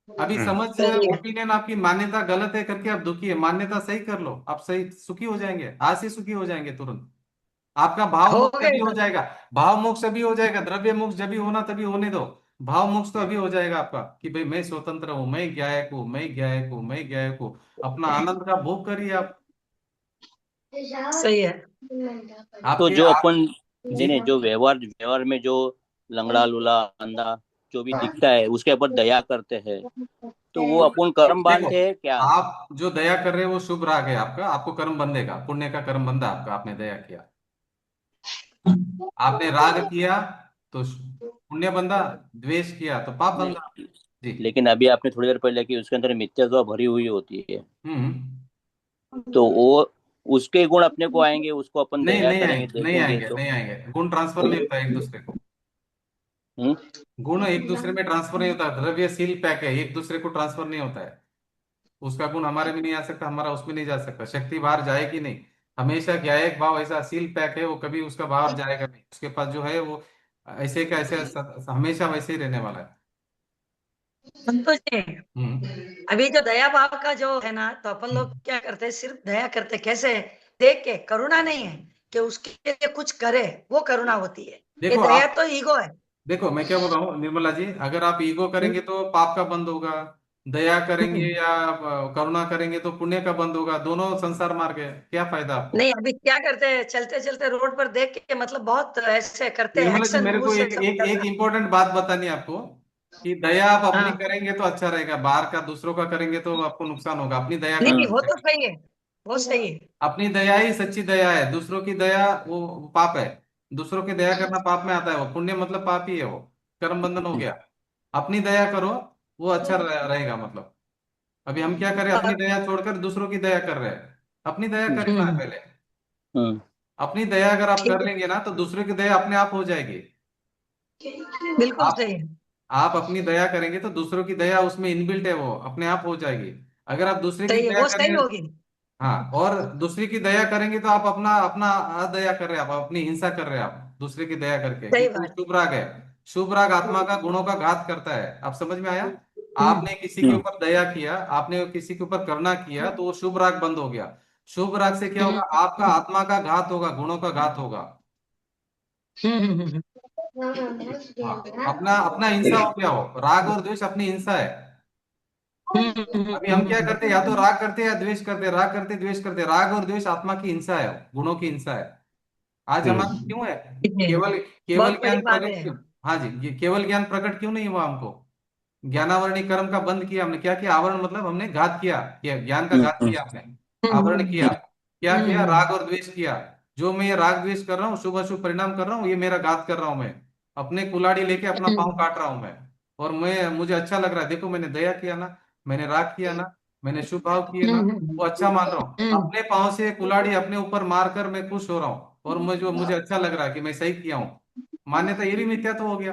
अभी समझ, सही है। ओपिनियन आपकी मान्यता गलत है करके आप दुखी है, मान्यता सही कर लो, आप सही सुखी हो जाएंगे, आज से सुखी हो जाएंगे तुरंत। आपका भाव हो मोक्ष गए अभी हो सर। जाएगा। भाव मोक्ष अभी हो जाएगा, द्रव्य मोक्ष जब भी होना तभी होने दो। भाव मोक्ष तो अभी हो जाएगा आपका कि भाई मैं स्वतंत्र हूँ, मैं ज्ञायक हूँ, मैं ज्ञायक हूँ, मैं ज्ञायक हूँ। अपना आनंद का भोग करिए आप। सही है। तो आपके जो आप अपन जी। ने जो व्यवहार व्यवहार में जो लंगड़ा लूला अंधा जो भी दिखता है उसके ऊपर दया करते हैं, तो वो अपन कर्म देखो, बांधते हैं क्या? आप जो दया कर रहे हो वो शुभ राग है आपका, आपको कर्म बंधेगा, पुण्य का कर्म बंधा आपका। आपने दया किया, आपने राग किया तो पुण्य बंधा, द्वेष किया तो पाप नहीं, बंधा। जी। लेकिन अभी आपने थोड़ी देर पहले कि उसके अंदर मिथ्यात्व भरी हुई होती है, हम्म। तो वो उसके गुण अपने को आएंगे, उसको अपन नहीं, दया नहीं करेंगे आएंगे, नहीं देखेंगे आएंगे, तो। नहीं आएंगे। गुण ट्रांसफर नहीं होता है एक दूसरे को। हम्म। गुण एक दूसरे में ट्रांसफर नहीं होता। द्रव्य सील पैक है, एक दूसरे को ट्रांसफर नहीं होता है। उसका गुण हमारे में नहीं आ सकता, हमारा उसमें नहीं जा सकता। शक्ति बाहर जाएगी नहीं। हमेशा क्या है, एक भाव ऐसा सील पैक है, वो कभी उसका बाहर जाएगा नहीं। उसके पास जो है वो ऐसे का ऐसे हमेशा वैसे ही रहने वाला है। संतोष जी, हम्म। अभी जो दया भाव का जो है ना, तो अपन लोग क्या करते हैं, सिर्फ दया करते हैं। कैसे? देख के। करुणा नहीं है कि उसके लिए कुछ करे, वो करुणा होती है। ये देखो दया आप, तो ईगो है। देखो मैं क्या बोल रहा हूँ निर्मला जी, अगर आप ईगो करेंगे तो पाप का बंद होगा। दया करेंगे या करुणा करेंगे तो पुण्य का बंद होगा। दोनों संसार मार्ग है, क्या फायदा आपको? नहीं, अभी क्या करते हैं, चलते चलते रोड पर देख के मतलब बहुत ऐसे करते हैं, निर्मला जी, एक्शन मेरे मुंह को से एक सब एक एक निकलता है। इम्पोर्टेंट बात बतानी है आपको कि दया आप अपनी हाँ, करेंगे तो अच्छा रहेगा, बाहर का दूसरों का करेंगे तो आपको नुकसान होगा। अपनी दया नहीं नहीं, करना वो तो चाहिए। सही है, वो सही है। अपनी दया ही सच्ची दया है, दूसरों की दया वो पाप है। दूसरों की दया करना पाप में आता है, वो पुण्य मतलब पाप ही है, वो कर्म बंधन हो गया। अपनी दया करो, वो अच्छा रहेगा मतलब। अभी हम क्या करें, अपनी दया छोड़कर दूसरों की दया कर रहे हैं। अपनी दया करें ना हम्म, पहले। हम्म। अपनी दया अगर आप ठीक कर लेंगे ना तो दूसरे की दया अपने आप हो जाएगी। है, बिल्कुल आप सही है। आप अपनी दया करेंगे तो दूसरों की दया उसमें इनबिल्ट है, वो अपने आप हो जाएगी। अगर आप दूसरे की सही है, दया वो सही करेंगे, होगी। हाँ, और दूसरी की दया करेंगे तो आप अपना अपना अदया कर रहे हैं, आप अपनी हिंसा कर रहे हैं आप दूसरे की दया करके, सही क्योंकि वो बात। शुभ राग है। शुभ राग आत्मा का गुणों का घात करता है। आप समझ में आया? हम्म आपने किसी के ऊपर दया किया, आपने किसी के ऊपर करुणा किया तो वो शुभ राग बंद हो गया। शुभ राग से क्या होगा, आपका हम्म आत्मा का घात होगा, गुणों का घात होगा। हम्म। हाँ, अपना अपना हिंसा हो गया, हो राग और द्वेष अपनी हिंसा है। अभी हम क्या करते हैं, या तो राग करते हैं या द्वेष करते हैं, राग करते द्वेष करते। राग और द्वेष आत्मा की हिंसा है, गुणों की हिंसा है। आज हमारा क्यों है? ठीक है, केवल केवल बहुत बड़ी ज्ञान बात प्रकट है। क्यों? हाँ जी, ये केवल ज्ञान प्रकट क्यों नहीं हुआ हमको? ज्ञानावरणी कर्म का बंद किया हमने। क्या किया? आवरण मतलब हमने घात किया, ज्ञान का घात किया हमने। आवरण किया। क्या किया? हम्म। राग और द्वेष किया। जो मैं ये राग द्वेष कर रहा हूँ, शुभ अशुभ परिणाम कर रहा हूँ, ये मेरा घात कर रहा हूँ मैं। अपने कुल्हाड़ी लेके अपना पाँव काट रहा हूँ मैं। और मैं, मुझे अच्छा लग रहा है, देखो मैंने दया किया ना, मैंने राग किया ना, मैंने शुभ भाव किए ना, वो अच्छा मान रहा हूँ। अपने पाँव से कुल्हाड़ी अपने ऊपर मारकर मैं खुश हो रहा हूँ, और मुझे अच्छा लग रहा है कि मैं सही किया हूँ। मान्यता, ये भी मिथ्या तो हो गया।